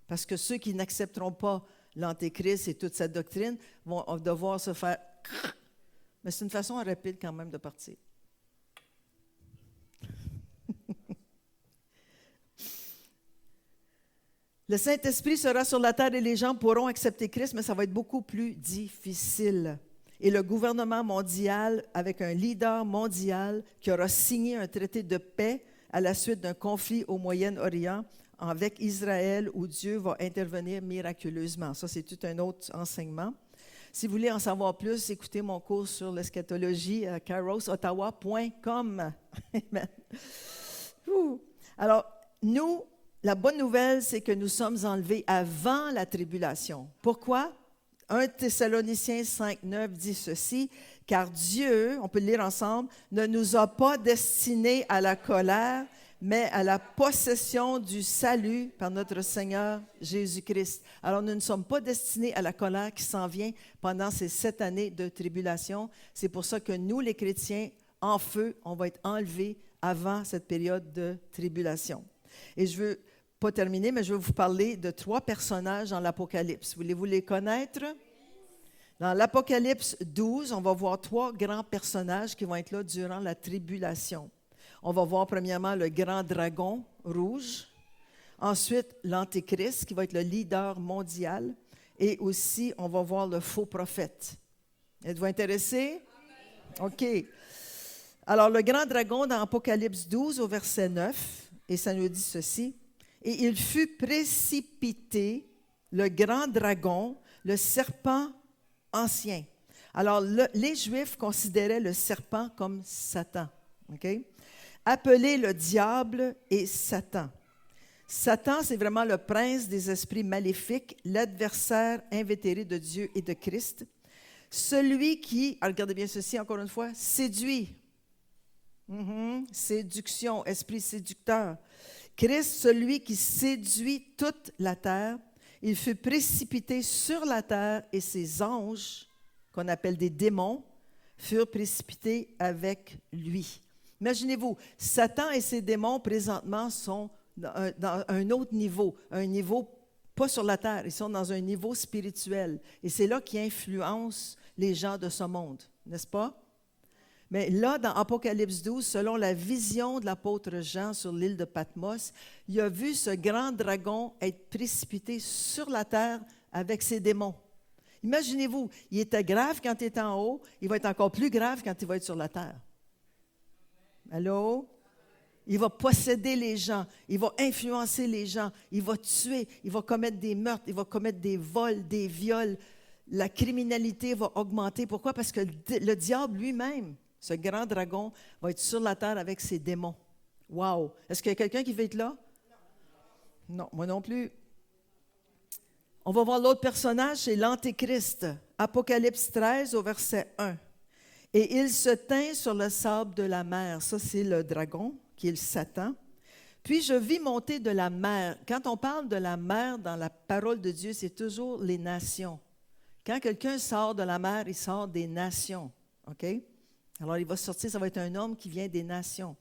parce que ceux qui n'accepteront pas l'Antéchrist et toute sa doctrine vont devoir se faire... Mais c'est une façon rapide quand même de partir. Le Saint-Esprit sera sur la terre et les gens pourront accepter Christ, mais ça va être beaucoup plus difficile. Et le gouvernement mondial, avec un leader mondial qui aura signé un traité de paix à la suite d'un conflit au Moyen-Orient avec Israël, où Dieu va intervenir miraculeusement. Ça, c'est tout un autre enseignement. Si vous voulez en savoir plus, écoutez mon cours sur l'eschatologie à kairosottawa.com. Amen. Alors, nous, la bonne nouvelle, c'est que nous sommes enlevés avant la tribulation. Pourquoi? 1 Thessaloniciens 5:9 dit ceci, « Car Dieu, on peut le lire ensemble, ne nous a pas destinés à la colère, mais à la possession du salut par notre Seigneur Jésus-Christ. » Alors, nous ne sommes pas destinés à la colère qui s'en vient pendant ces 7 années de tribulation. C'est pour ça que nous, les chrétiens, en feu, on va être enlevés avant cette période de tribulation. Et je veux pas terminer, mais je vais vous parler de 3 personnages dans l'Apocalypse. Voulez-vous les connaître? Dans l'Apocalypse 12, on va voir 3 grands personnages qui vont être là durant la tribulation. On va voir premièrement le grand dragon rouge, ensuite l'Antéchrist qui va être le leader mondial, et aussi on va voir le faux prophète. Êtes-vous intéressés? OK. Alors le grand dragon dans Apocalypse 12 au verset 9, et ça nous dit ceci, « Et il fut précipité, le grand dragon, le serpent ancien. » Alors, les Juifs considéraient le serpent comme Satan. Okay? Appelé le diable et Satan. Satan, c'est vraiment le prince des esprits maléfiques, l'adversaire invétéré de Dieu et de Christ. Celui qui, regardez bien ceci encore une fois, séduit. Séduction, esprit séducteur. Christ, celui qui séduit toute la terre, il fut précipité sur la terre et ses anges, qu'on appelle des démons, furent précipités avec lui. Imaginez-vous, Satan et ses démons présentement sont dans un autre niveau, un niveau pas sur la terre, ils sont dans un niveau spirituel. Et c'est là qu'ils influencent les gens de ce monde, n'est-ce pas? Mais là, dans Apocalypse 12, selon la vision de l'apôtre Jean sur l'île de Patmos, il a vu ce grand dragon être précipité sur la terre avec ses démons. Imaginez-vous, il était grave quand il était en haut, il va être encore plus grave quand il va être sur la terre. Allô? Il va posséder les gens, il va influencer les gens, il va tuer, il va commettre des meurtres, il va commettre des vols, des viols. La criminalité va augmenter. Pourquoi? Parce que le diable lui-même, ce grand dragon, va être sur la terre avec ses démons. Wow! Est-ce qu'il y a quelqu'un qui veut être là? Non, moi non plus. On va voir l'autre personnage, c'est l'Antéchrist. Apocalypse 13 au verset 1. « Et il se tint sur le sable de la mer. » Ça, c'est le dragon, qui est le Satan. « Puis je vis monter de la mer. » Quand on parle de la mer dans la parole de Dieu, c'est toujours les nations. Quand quelqu'un sort de la mer, il sort des nations. OK? Alors, il va sortir, ça va être un homme qui vient des nations.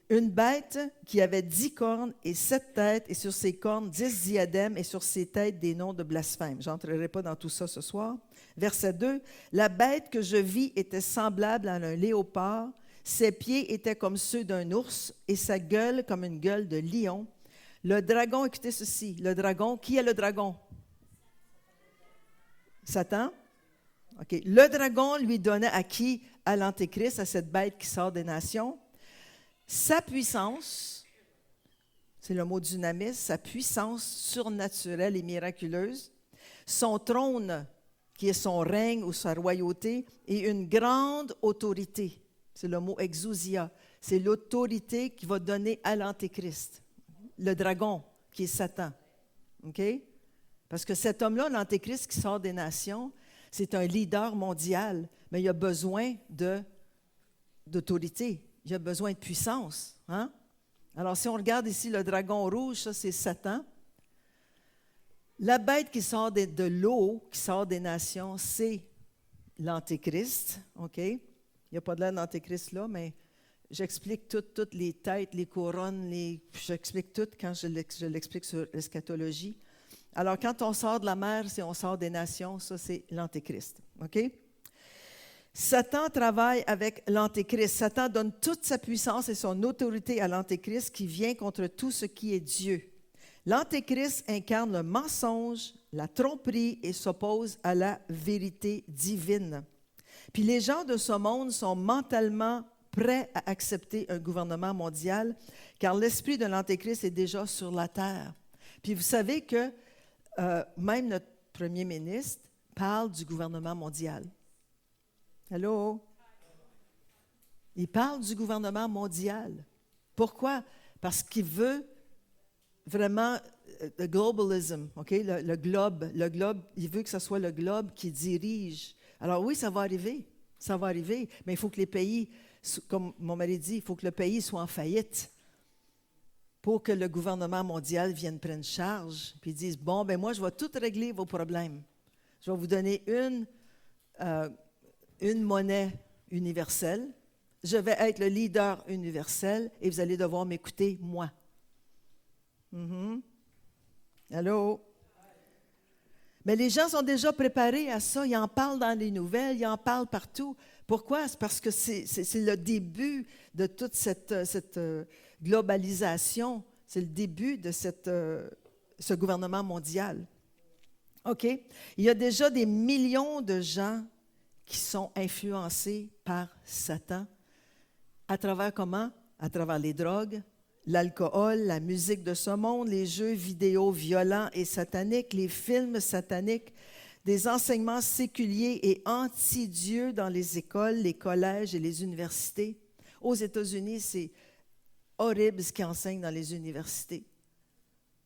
Une bête qui avait 10 cornes et 7 têtes, et sur ses cornes 10 diadèmes, et sur ses têtes des noms de blasphème. Je n'entrerai pas dans tout ça ce soir. Verset 2. La bête que je vis était semblable à un léopard. Ses pieds étaient comme ceux d'un ours, et sa gueule comme une gueule de lion. Le dragon, écoutez ceci, le dragon, qui est le dragon? Satan. OK. Le dragon lui donnait à qui? À l'Antéchrist, à cette bête qui sort des nations. Sa puissance, c'est le mot dynamis, sa puissance surnaturelle et miraculeuse, son trône, qui est son règne ou sa royauté, et une grande autorité. C'est le mot exousia. C'est l'autorité qui va donner à l'Antéchrist. Le dragon, qui est Satan. OK? Parce que cet homme-là, l'Antéchrist qui sort des nations, c'est un leader mondial, mais il a besoin d'autorité. Il a besoin de puissance. Hein? Alors, si on regarde ici le dragon rouge, ça, c'est Satan. La bête qui sort de l'eau, qui sort des nations, c'est l'Antéchrist. OK? Il n'y a pas de l'air d'Antéchrist là, mais j'explique toutes les têtes, les couronnes, j'explique tout quand je l'explique sur l'eschatologie. Alors, quand on sort de la mer, si on sort des nations, ça, c'est l'Antéchrist. OK? Satan travaille avec l'Antéchrist. Satan donne toute sa puissance et son autorité à l'Antéchrist qui vient contre tout ce qui est Dieu. L'Antéchrist incarne le mensonge, la tromperie et s'oppose à la vérité divine. Puis les gens de ce monde sont mentalement prêts à accepter un gouvernement mondial car l'esprit de l'Antéchrist est déjà sur la terre. Puis vous savez que même notre premier ministre parle du gouvernement mondial. Allô? Il parle du gouvernement mondial. Pourquoi? Parce qu'il veut vraiment le globalisme, OK? Le globe, il veut que ce soit le globe qui dirige. Alors oui, ça va arriver, mais il faut que les pays, comme mon mari dit, il faut que le pays soit en faillite pour que le gouvernement mondial vienne prendre charge puis dise, bon, ben moi, je vais tout régler vos problèmes. Je vais vous donner une monnaie universelle. Je vais être le leader universel et vous allez devoir m'écouter, moi. Allô? Mais les gens sont déjà préparés à ça. Ils en parlent dans les nouvelles, ils en parlent partout. Pourquoi? C'est parce que c'est le début de toute cette globalisation. C'est le début de ce gouvernement mondial. OK? Il y a déjà des millions de gens qui sont influencés par Satan. À travers comment? À travers les drogues, l'alcool, la musique de ce monde, les jeux vidéo violents et sataniques, les films sataniques, des enseignements séculiers et anti-Dieu dans les écoles, les collèges et les universités. Aux États-Unis, c'est horrible ce qu'ils enseignent dans les universités.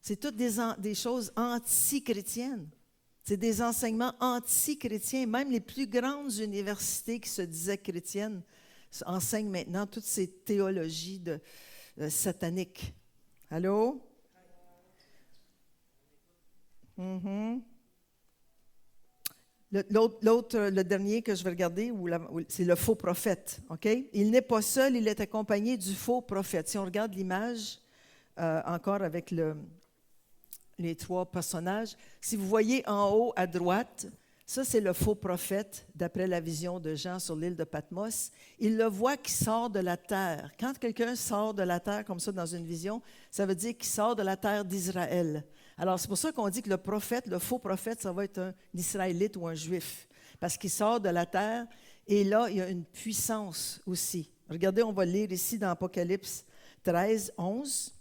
C'est toutes des choses anti-chrétiennes. C'est des enseignements anti-chrétiens. Même les plus grandes universités qui se disaient chrétiennes enseignent maintenant toutes ces théologies sataniques. Allô? Le dernier que je vais regarder, c'est le faux prophète. Okay? Il n'est pas seul, il est accompagné du faux prophète. Si on regarde l'image, encore avec les trois personnages, si vous voyez en haut à droite, ça c'est le faux prophète, d'après la vision de Jean sur l'île de Patmos. Il le voit qui sort de la terre. Quand quelqu'un sort de la terre comme ça dans une vision, ça veut dire qu'il sort de la terre d'Israël. Alors, c'est pour ça qu'on dit que le prophète, le faux prophète, ça va être un Israélite ou un Juif, parce qu'il sort de la terre, et là, il y a une puissance aussi. Regardez, on va lire ici dans Apocalypse 13, 11.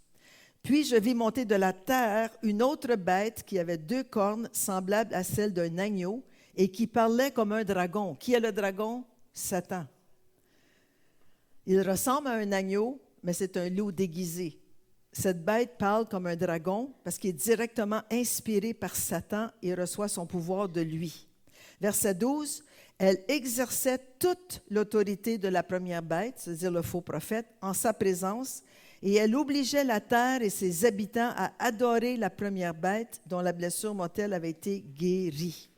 « Puis je vis monter de la terre une autre bête qui avait 2 cornes semblables à celles d'un agneau et qui parlait comme un dragon. » Qui est le dragon? Satan. Il ressemble à un agneau, mais c'est un loup déguisé. Cette bête parle comme un dragon parce qu'il est directement inspiré par Satan et reçoit son pouvoir de lui. Verset 12, elle exerçait toute l'autorité de la première bête, c'est-à-dire le faux prophète, en sa présence, et elle obligeait la terre et ses habitants à adorer la première bête dont la blessure mortelle avait été guérie.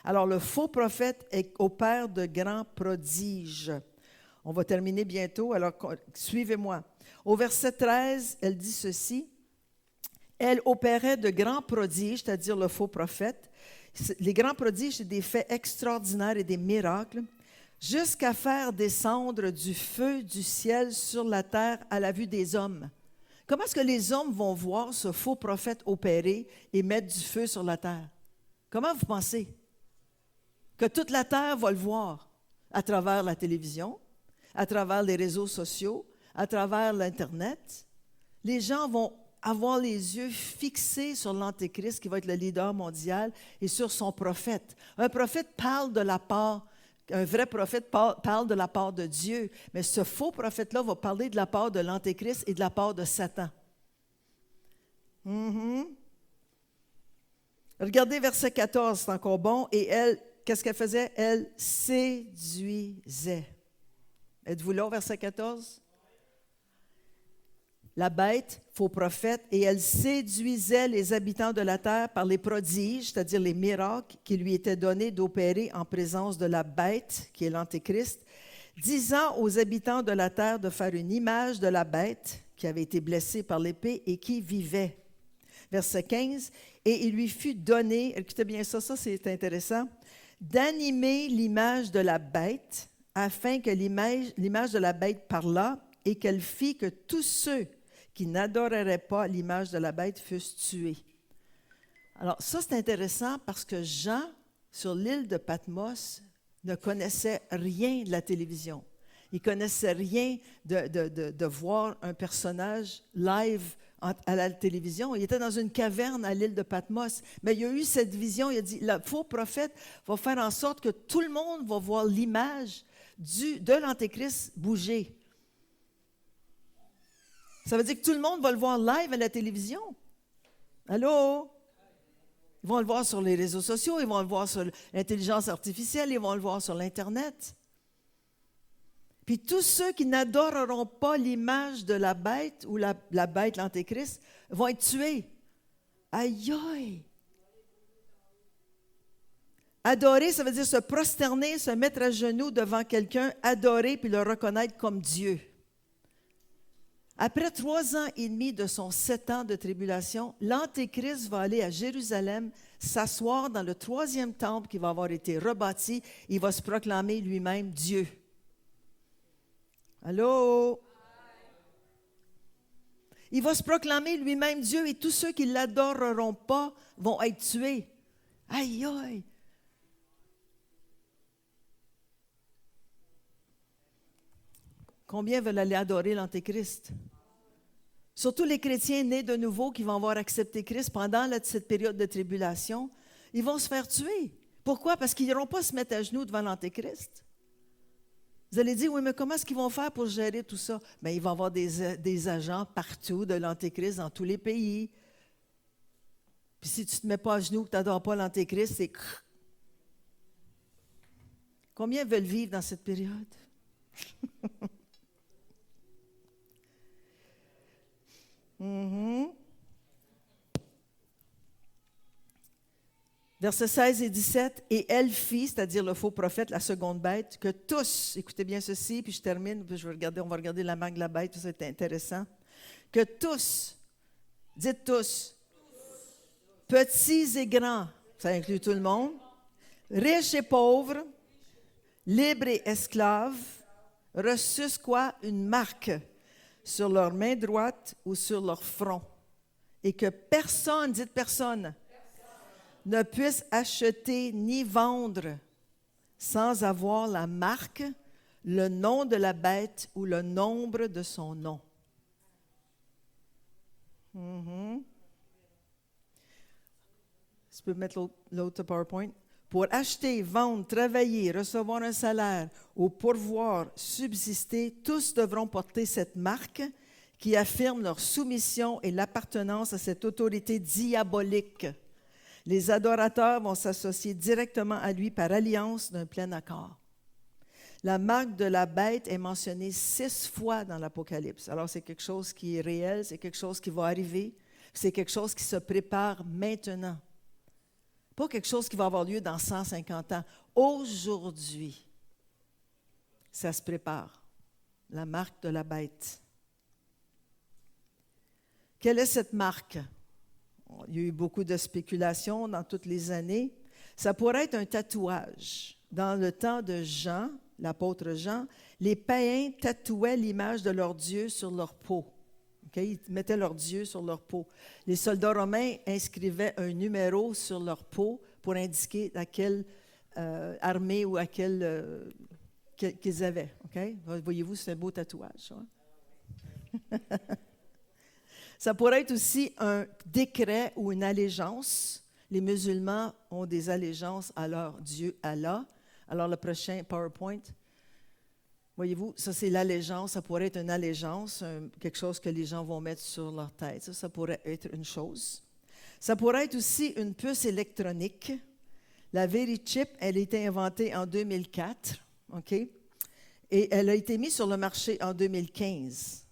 Alors, le faux prophète opère de grands prodiges. On va terminer bientôt, alors suivez-moi. Au verset 13, elle dit ceci. Elle opérait de grands prodiges, c'est-à-dire le faux prophète. Les grands prodiges, c'est des faits extraordinaires et des miracles, jusqu'à faire descendre du feu du ciel sur la terre à la vue des hommes. Comment est-ce que les hommes vont voir ce faux prophète opérer et mettre du feu sur la terre? Comment vous pensez? Que toute la terre va le voir à travers la télévision, à travers les réseaux sociaux, à travers l'Internet. Les gens vont avoir les yeux fixés sur l'Antéchrist qui va être le leader mondial et sur son prophète. Un prophète parle de la part, un vrai prophète parle de la part de Dieu, mais ce faux prophète-là va parler de la part de l'Antéchrist et de la part de Satan. Regardez verset 14, c'est encore bon. Et elle, qu'est-ce qu'elle faisait? Elle séduisait. Êtes-vous là au verset 14? La bête, faux prophète, et elle séduisait les habitants de la terre par les prodiges, c'est-à-dire les miracles qui lui étaient donnés d'opérer en présence de la bête, qui est l'Antéchrist, disant aux habitants de la terre de faire une image de la bête qui avait été blessée par l'épée et qui vivait. Verset 15, et il lui fut donné, écoutez bien ça c'est intéressant, d'animer l'image de la bête, afin que l'image de la bête parlât et qu'elle fit que tous ceux qui n'adoreraient pas l'image de la bête fussent tués. Alors ça, c'est intéressant parce que Jean, sur l'île de Patmos, ne connaissait rien de la télévision. Il ne connaissait rien de voir un personnage live à la télévision. Il était dans une caverne à l'île de Patmos. Mais il a eu cette vision, il a dit, le faux prophète va faire en sorte que tout le monde va voir l'image de l'Antéchrist bouger. Ça veut dire que tout le monde va le voir live à la télévision. Allô? Ils vont le voir sur les réseaux sociaux, ils vont le voir sur l'intelligence artificielle, ils vont le voir sur l'Internet. Puis tous ceux qui n'adoreront pas l'image de la bête ou la bête, l'Antéchrist, vont être tués. Aïe aïe! Adorer, ça veut dire se prosterner, se mettre à genoux devant quelqu'un, adorer puis le reconnaître comme Dieu. Après 3 ans et demi de son 7 ans de tribulation, l'Antéchrist va aller à Jérusalem, s'asseoir dans le 3e temple qui va avoir été rebâti. Il va se proclamer lui-même Dieu. Allô? Il va se proclamer lui-même Dieu et tous ceux qui ne l'adoreront pas vont être tués. Aïe, aïe! Combien veulent aller adorer l'Antéchrist? Surtout les chrétiens nés de nouveau qui vont avoir accepté Christ pendant cette période de tribulation, ils vont se faire tuer. Pourquoi? Parce qu'ils n'iront pas se mettre à genoux devant l'Antéchrist. Vous allez dire, oui, mais comment est-ce qu'ils vont faire pour gérer tout ça? Bien, il va y avoir des agents partout de l'Antéchrist dans tous les pays. Puis si tu ne te mets pas à genoux, que tu n'adores pas l'Antéchrist, c'est... Combien veulent vivre dans cette période? Versets 16 et 17, « Et elle fit, c'est-à-dire le faux prophète, la seconde bête, que tous, écoutez bien ceci, puis je termine, puis on va regarder la marque de la bête, c'est intéressant, que tous, dites tous, petits et grands, ça inclut tout le monde, riches et pauvres, libres et esclaves, reçussent quoi? Une marque sur leur main droite ou sur leur front, et que personne, dites personne, ne puisse acheter ni vendre sans avoir la marque, le nom de la bête ou le nombre de son nom. » Tu peux mettre l'autre PowerPoint. Pour acheter, vendre, travailler, recevoir un salaire ou pourvoir, subsister, tous devront porter cette marque qui affirme leur soumission et l'appartenance à cette autorité diabolique. Les adorateurs vont s'associer directement à lui par alliance d'un plein accord. La marque de la bête est mentionnée 6 fois dans l'Apocalypse. Alors, c'est quelque chose qui est réel, c'est quelque chose qui va arriver, c'est quelque chose qui se prépare maintenant. Pas quelque chose qui va avoir lieu dans 150 ans. Aujourd'hui, ça se prépare. La marque de la bête. Quelle est cette marque? Il y a eu beaucoup de spéculations dans toutes les années. Ça pourrait être un tatouage. Dans le temps de Jean, l'apôtre Jean, les païens tatouaient l'image de leur Dieu sur leur peau. Okay? Ils mettaient leur Dieu sur leur peau. Les soldats romains inscrivaient un numéro sur leur peau pour indiquer à quelle armée ou à quelle qu'ils avaient. Okay? Voyez-vous, c'est un beau tatouage. Hein? Ça pourrait être aussi un décret ou une allégeance. Les musulmans ont des allégeances à leur Dieu Allah. Alors, le prochain PowerPoint, voyez-vous, ça c'est l'allégeance. Ça pourrait être une allégeance, quelque chose que les gens vont mettre sur leur tête. Ça pourrait être une chose. Ça pourrait être aussi une puce électronique. La VeriChip, elle a été inventée en 2004, OK? Et elle a été mise sur le marché en 2015.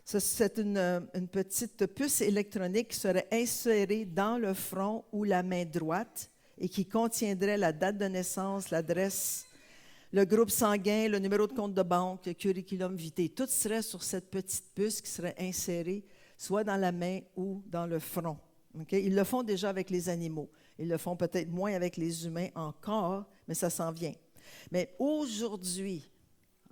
C'est une petite puce électronique qui serait insérée dans le front ou la main droite et qui contiendrait la date de naissance, l'adresse, le groupe sanguin, le numéro de compte de banque, le curriculum vitae. Tout serait sur cette petite puce qui serait insérée soit dans la main ou dans le front. Okay? Ils le font déjà avec les animaux. Ils le font peut-être moins avec les humains encore, mais ça s'en vient. Mais aujourd'hui,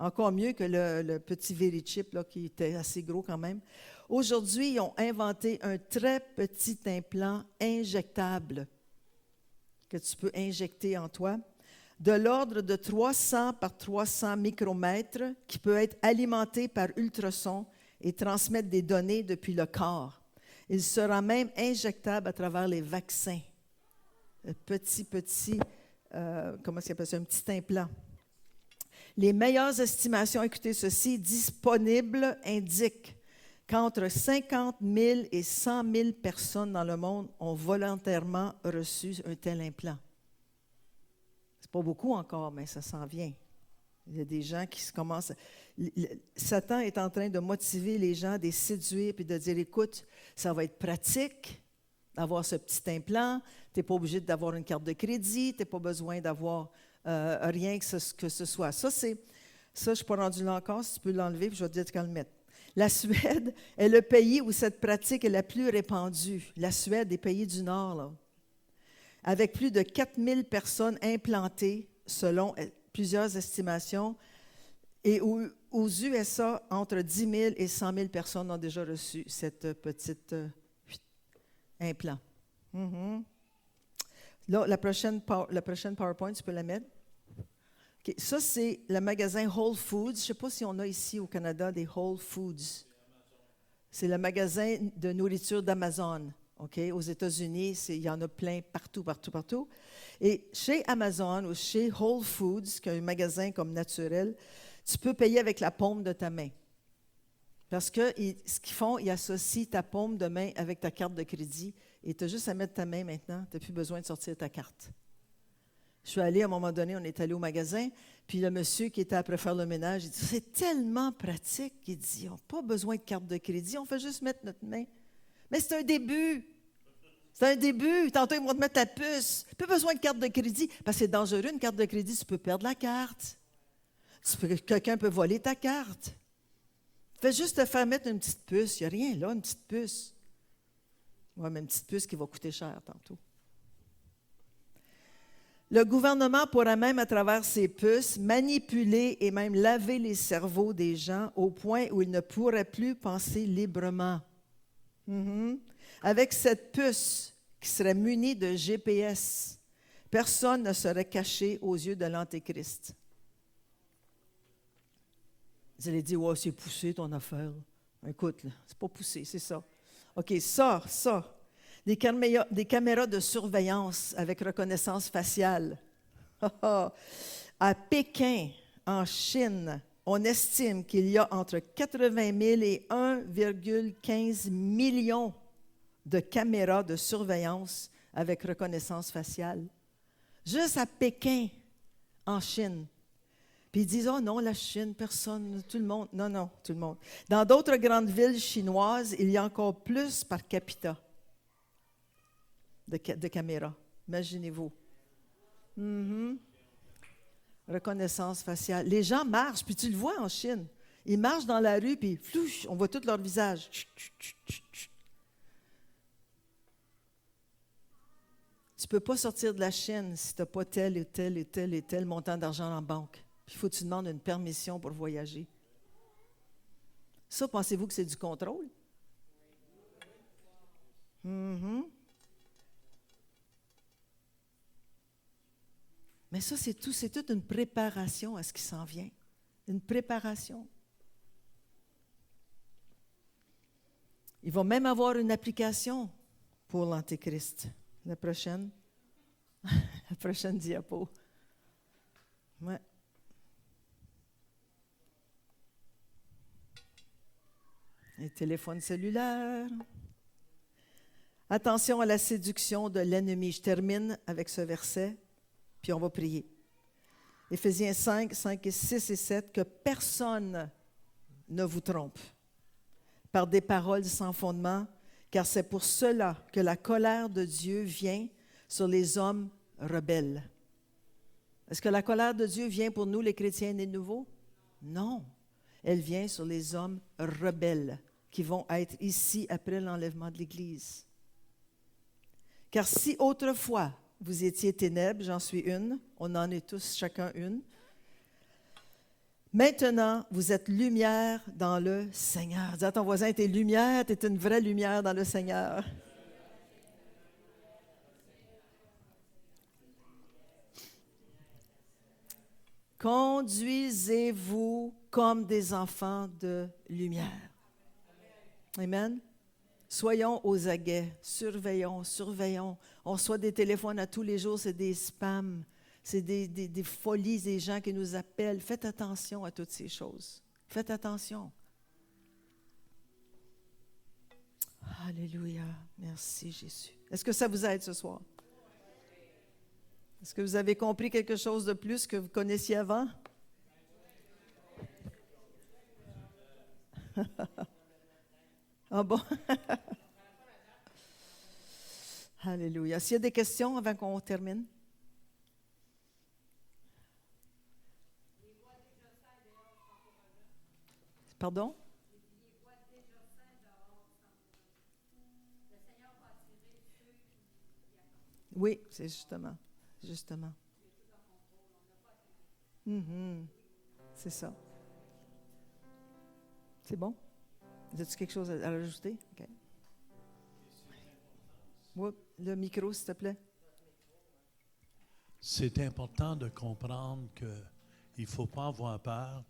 encore mieux que le petit VeriChip là, qui était assez gros quand même. Aujourd'hui, ils ont inventé un très petit implant injectable que tu peux injecter en toi, de l'ordre de 300 par 300 micromètres, qui peut être alimenté par ultrasons et transmettre des données depuis le corps. Il sera même injectable à travers les vaccins. Un comment ça s'appelle ça? Un petit implant. Les meilleures estimations, écoutez ceci, disponibles indiquent qu'entre 50 000 et 100 000 personnes dans le monde ont volontairement reçu un tel implant. C'est pas beaucoup encore, mais ça s'en vient. Il y a des gens qui commencent. Satan est en train de motiver les gens, de les séduire puis de dire, écoute, ça va être pratique d'avoir ce petit implant. Tu n'es pas obligé d'avoir une carte de crédit, tu n'as pas besoin d'avoir rien que ce soit. Ça, je ne suis pas rendu là encore. Si tu peux l'enlever, puis je vais te dire quand le mettre. La Suède est le pays où cette pratique est la plus répandue. La Suède, des pays du Nord, là, avec plus de 4000 personnes implantées, selon plusieurs estimations, et aux USA, entre 10 000 et 100 000 personnes ont déjà reçu cette petite implant. Mm-hmm. Là, la prochaine PowerPoint, tu peux la mettre. Okay. Ça, c'est le magasin Whole Foods. Je ne sais pas si on a ici au Canada des Whole Foods. C'est le magasin de nourriture d'Amazon. Okay? Aux États-Unis, il y en a plein partout. Et chez Amazon ou chez Whole Foods, qui est un magasin comme naturel, tu peux payer avec la paume de ta main. Parce que ce qu'ils font, ils associent ta paume de main avec ta carte de crédit et tu as juste à mettre ta main maintenant. Tu n'as plus besoin de sortir ta carte. Je suis allée, à un moment donné, on est allé au magasin, puis le monsieur qui était après faire le ménage, il dit, c'est tellement pratique. Il dit, on n'a pas besoin de carte de crédit, on fait juste mettre notre main. Mais c'est un début. C'est un début. Tantôt, ils vont te mettre ta puce. Pas besoin de carte de crédit, parce que c'est dangereux, une carte de crédit, tu peux perdre la carte. Quelqu'un peut voler ta carte. Fais juste te faire mettre une petite puce. Il n'y a rien là, une petite puce. Oui, mais une petite puce qui va coûter cher tantôt. Le gouvernement pourra même, à travers ces puces, manipuler et même laver les cerveaux des gens au point où ils ne pourraient plus penser librement. Mm-hmm. Avec cette puce qui serait munie de GPS, personne ne serait caché aux yeux de l'Antéchrist. Vous allez dire, ouais, c'est poussé ton affaire. Écoute, là, c'est pas poussé, c'est ça. OK, ça. Des caméras de surveillance avec reconnaissance faciale. À Pékin, en Chine, on estime qu'il y a entre 80 000 et 1,15 million de caméras de surveillance avec reconnaissance faciale. Juste à Pékin, en Chine. Puis ils disent, oh non, la Chine, personne, tout le monde. Non, tout le monde. Dans d'autres grandes villes chinoises, il y a encore plus par capita de caméras. Imaginez-vous. Mm-hmm. Reconnaissance faciale. Les gens marchent, puis tu le vois en Chine. Ils marchent dans la rue, puis flouche, on voit tout leur visage. Tu ne peux pas sortir de la Chine si tu n'as pas tel et tel et tel et tel montant d'argent en banque. Puis il faut que tu demandes une permission pour voyager. Ça, pensez-vous que c'est du contrôle? Mm-hmm. Mais ça, c'est toute une préparation à ce qui s'en vient. Une préparation. Il va même avoir une application pour l'Antéchrist. La prochaine. La prochaine diapo. Ouais. Les téléphones cellulaires. Attention à la séduction de l'ennemi. Je termine avec ce verset, puis on va prier. Éphésiens 5, 6 et 7, que personne ne vous trompe par des paroles sans fondement, car c'est pour cela que la colère de Dieu vient sur les hommes rebelles. Est-ce que la colère de Dieu vient pour nous, les chrétiens nés de nouveau? Non. Elle vient sur les hommes rebelles qui vont être ici après l'enlèvement de l'Église. Car si autrefois vous étiez ténèbres, j'en suis une, on en est tous chacun une, maintenant vous êtes lumière dans le Seigneur. Dis à ton voisin, t'es lumière, t'es une vraie lumière dans le Seigneur. Conduisez-vous comme des enfants de lumière. Amen. Soyons aux aguets, surveillons. On reçoit des téléphones à tous les jours, c'est des spams, c'est des folies des gens qui nous appellent. Faites attention à toutes ces choses. Faites attention. Alléluia. Merci Jésus. Est-ce que ça vous aide ce soir? Est-ce que vous avez compris quelque chose de plus que vous connaissiez avant? Ah bon? Alléluia. S'il y a des questions avant qu'on termine? Pardon? Oui, c'est justement. Mm-hmm. C'est ça. C'est bon? As-tu quelque chose à rajouter? OK. Oui, le micro, s'il te plaît. C'est important de comprendre qu'il ne faut pas avoir peur,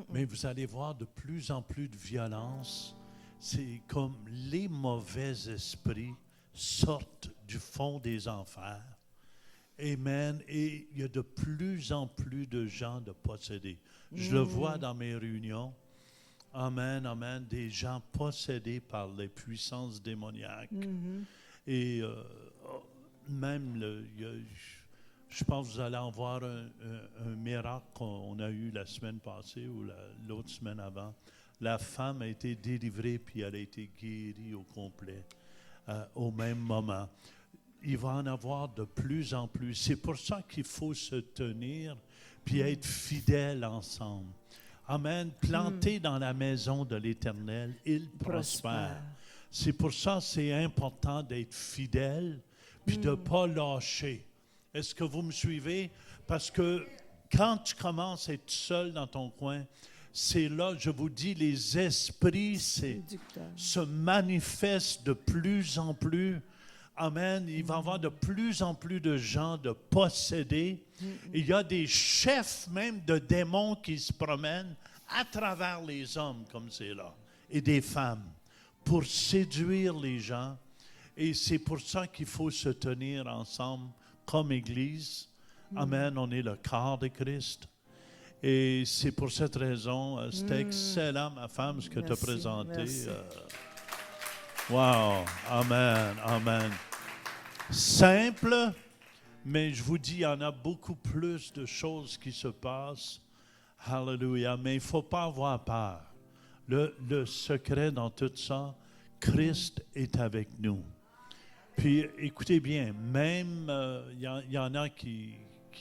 mais vous allez voir de plus en plus de violence. C'est comme les mauvais esprits sortent du fond des enfers. Amen. Et il y a de plus en plus de gens de possédés. Je le vois dans mes réunions. Amen, amen. Des gens possédés par les puissances démoniaques. Mm-hmm. Et même, je pense que vous allez en voir un miracle qu'on a eu la semaine passée ou l'autre semaine avant. La femme a été délivrée puis elle a été guérie au complet au même moment. Il va en avoir de plus en plus. C'est pour ça qu'il faut se tenir puis être fidèles ensemble. Amen. Planté dans la maison de l'Éternel, il prospère. C'est pour ça que c'est important d'être fidèle puis de ne pas lâcher. Est-ce que vous me suivez? Parce que quand tu commences à être seul dans ton coin, c'est là, je vous dis, les esprits se manifestent de plus en plus. Amen. Il va y avoir de plus en plus de gens de possédés. Il y a des chefs même de démons qui se promènent à travers les hommes comme c'est là et des femmes pour séduire les gens. Et c'est pour ça qu'il faut se tenir ensemble comme Église. Amen. On est le corps de Christ. Et c'est pour cette raison, c'était excellent, ma femme, ce que tu as présenté. Wow. Amen. Amen. Simple, mais je vous dis, il y en a beaucoup plus de choses qui se passent. Hallelujah. Mais il ne faut pas avoir peur. Le secret dans tout ça, Christ est avec nous. Puis, écoutez bien, même, il y en a qui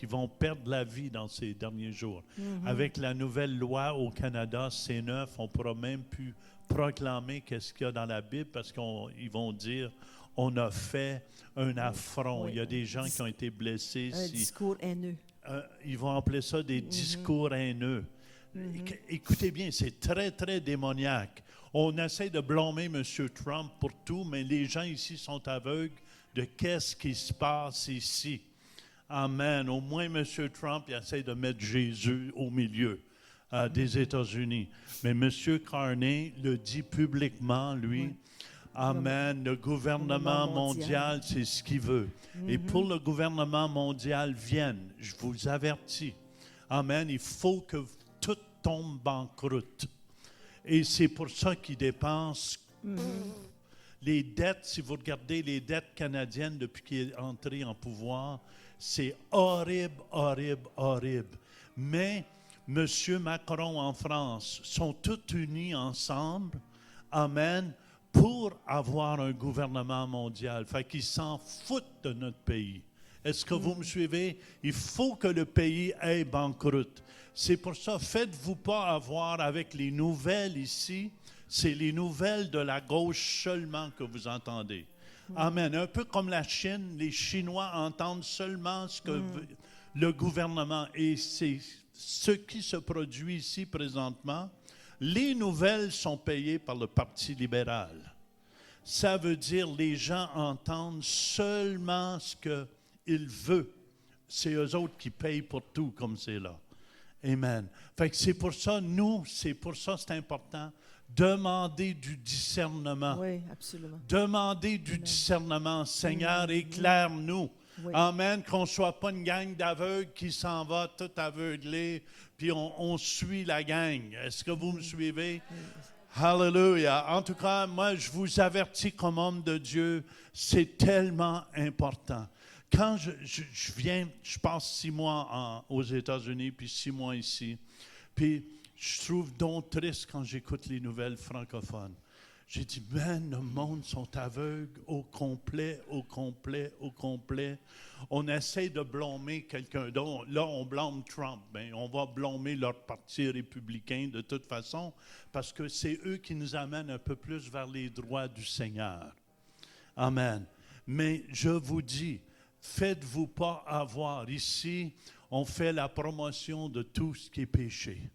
vont perdre la vie dans ces derniers jours. Avec la nouvelle loi au Canada, C9, on ne pourra même plus proclamer qu'est-ce qu'il y a dans la Bible parce qu'ils vont dire on a fait un affront. Oui. Il y a des gens qui ont été blessés. Un discours haineux. Ils vont appeler ça des discours haineux. Écoutez bien, c'est très, très démoniaque. On essaie de blâmer M. Trump pour tout, mais les gens ici sont aveugles de qu'est-ce qui se passe ici. Amen. Au moins, M. Trump il essaie de mettre Jésus au milieu des États-Unis. Mais M. Carney le dit publiquement, lui. Oui. Amen. Le gouvernement mondial, c'est ce qu'il veut. Et pour le gouvernement mondial vienne, je vous avertis. Amen. Il faut que tout tombe banqueroute. Et c'est pour ça qu'il dépense les dettes. Si vous regardez les dettes canadiennes depuis qu'il est entré en pouvoir, c'est horrible, horrible, horrible. Mais M. Macron en France sont tous unis ensemble. Amen. Pour avoir un gouvernement mondial. Fait qu'ils s'en foutent de notre pays. Est-ce que vous me suivez? Il faut que le pays aille banqueroute. C'est pour ça, faites-vous pas avoir avec les nouvelles ici. C'est les nouvelles de la gauche seulement que vous entendez. Amen. Un peu comme la Chine, les Chinois entendent seulement ce que veut le gouvernement. Et c'est ce qui se produit ici présentement. Les nouvelles sont payées par le Parti libéral. Ça veut dire que les gens entendent seulement ce qu'ils veulent. C'est eux autres qui payent pour tout, comme c'est là. Amen. Fait que c'est pour ça, c'est important. Demander du discernement. Oui, absolument. Demander du discernement. Seigneur, éclaire-nous. Oui. Amen. Qu'on ne soit pas une gang d'aveugles qui s'en va tout aveuglé, puis on suit la gang. Est-ce que vous me suivez? Hallelujah. En tout cas, moi, je vous avertis comme homme de Dieu, c'est tellement important. Quand je viens, je passe 6 mois aux États-Unis, puis 6 mois ici, puis je trouve donc triste quand j'écoute les nouvelles francophones. J'ai dit, man, le monde sont aveugles au complet, au complet, au complet. On essaie de blâmer quelqu'un d'autre. Là, on blâme Trump. Bien, on va blâmer leur parti républicain de toute façon, parce que c'est eux qui nous amènent un peu plus vers les droits du Seigneur. Amen. Mais je vous dis, faites-vous pas avoir. Ici, on fait la promotion de tout ce qui est péché.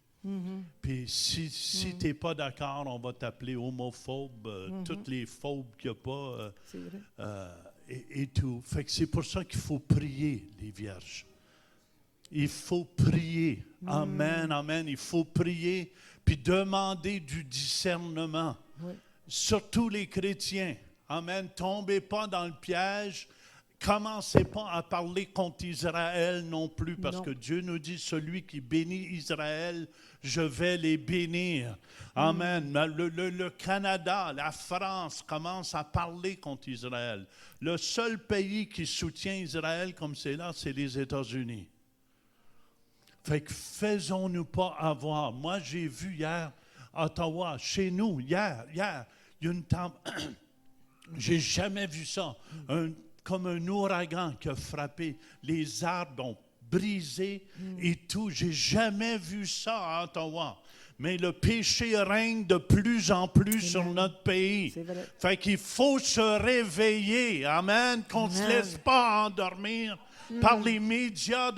Puis si tu n'es pas d'accord, on va t'appeler homophobe, toutes les phobes qu'il n'y a pas, C'est vrai. et tout. Fait que c'est pour ça qu'il faut prier, les vierges. Il faut prier. Amen, amen. Il faut prier, puis demander du discernement. Oui. Surtout les chrétiens. Amen. Tombez pas dans le piège. Commencez pas à parler contre Israël non plus, parce que Dieu nous dit, celui qui bénit Israël, je vais les bénir. Amen. Le Canada, la France commencent à parler contre Israël. Le seul pays qui soutient Israël comme c'est là, c'est les États-Unis. Fait que faisons-nous pas avoir. Moi, j'ai vu hier à Ottawa, chez nous, hier, il y a une tempête. J'ai jamais vu ça. Comme un ouragan qui a frappé. Les arbres ont brisé et tout. J'ai jamais vu ça à Ottawa. Mais le péché règne de plus en plus sur notre pays. C'est vrai. Fait qu'il faut se réveiller. Amen. Qu'on ne se laisse pas endormir par les médias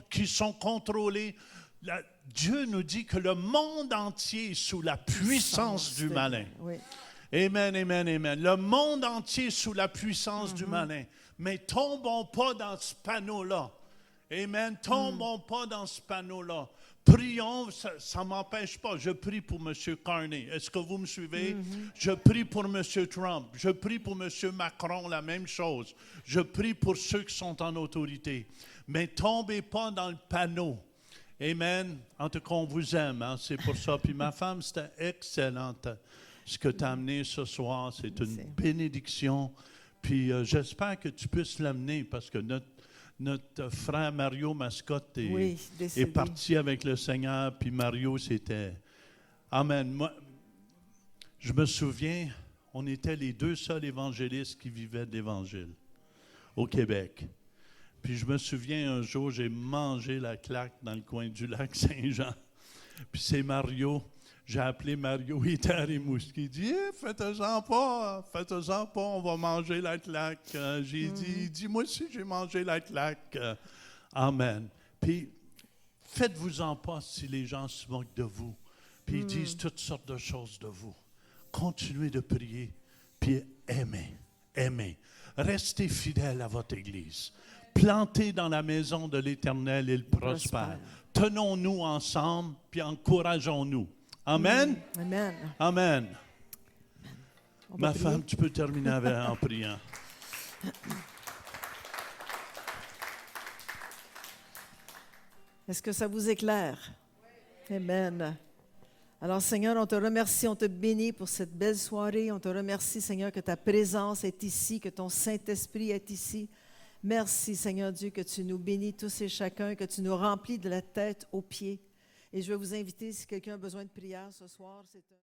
qui sont contrôlés. Dieu nous dit que le monde entier est sous la puissance du malin. Oui. Amen, amen, amen. Le monde entier sous la puissance du malin. Mais tombons pas dans ce panneau-là. Amen. Tombons pas dans ce panneau-là. Prions, ça ne m'empêche pas. Je prie pour M. Carney. Est-ce que vous me suivez? Je prie pour M. Trump. Je prie pour M. Macron, la même chose. Je prie pour ceux qui sont en autorité. Mais tombez pas dans le panneau. Amen. En tout cas, on vous aime. Hein? C'est pour ça. Puis ma femme, c'était excellente. Ce que tu as amené ce soir, c'est une bénédiction. Puis j'espère que tu puisses l'amener parce que notre frère Mario Mascotte est parti avec le Seigneur. Puis Mario, c'était... Amen. Moi, je me souviens, on était les 2 seuls évangélistes qui vivaient de l'Évangile au Québec. Puis je me souviens, un jour, j'ai mangé la claque dans le coin du lac Saint-Jean. Puis c'est Mario... j'ai appelé Mario, il était à Rimouski. Il dit, faites-en pas, on va manger la claque. J'ai dit, moi aussi, j'ai mangé la claque. Amen. Puis, faites-vous-en pas si les gens se moquent de vous, puis ils disent toutes sortes de choses de vous. Continuez de prier, puis aimez. Restez fidèles à votre Église. Plantez dans la maison de l'Éternel, il prospère. Tenons-nous ensemble, puis encourageons-nous. Amen? Amen. Amen. On va Ma prier. femme, tu peux terminer en priant. Est-ce que ça vous éclaire? Amen. Alors, Seigneur, on te remercie, on te bénit pour cette belle soirée. On te remercie, Seigneur, que ta présence est ici, que ton Saint-Esprit est ici. Merci, Seigneur Dieu, que tu nous bénis tous et chacun, que tu nous remplis de la tête aux pieds. Et je vais vous inviter, si quelqu'un a besoin de prière ce soir, c'est un...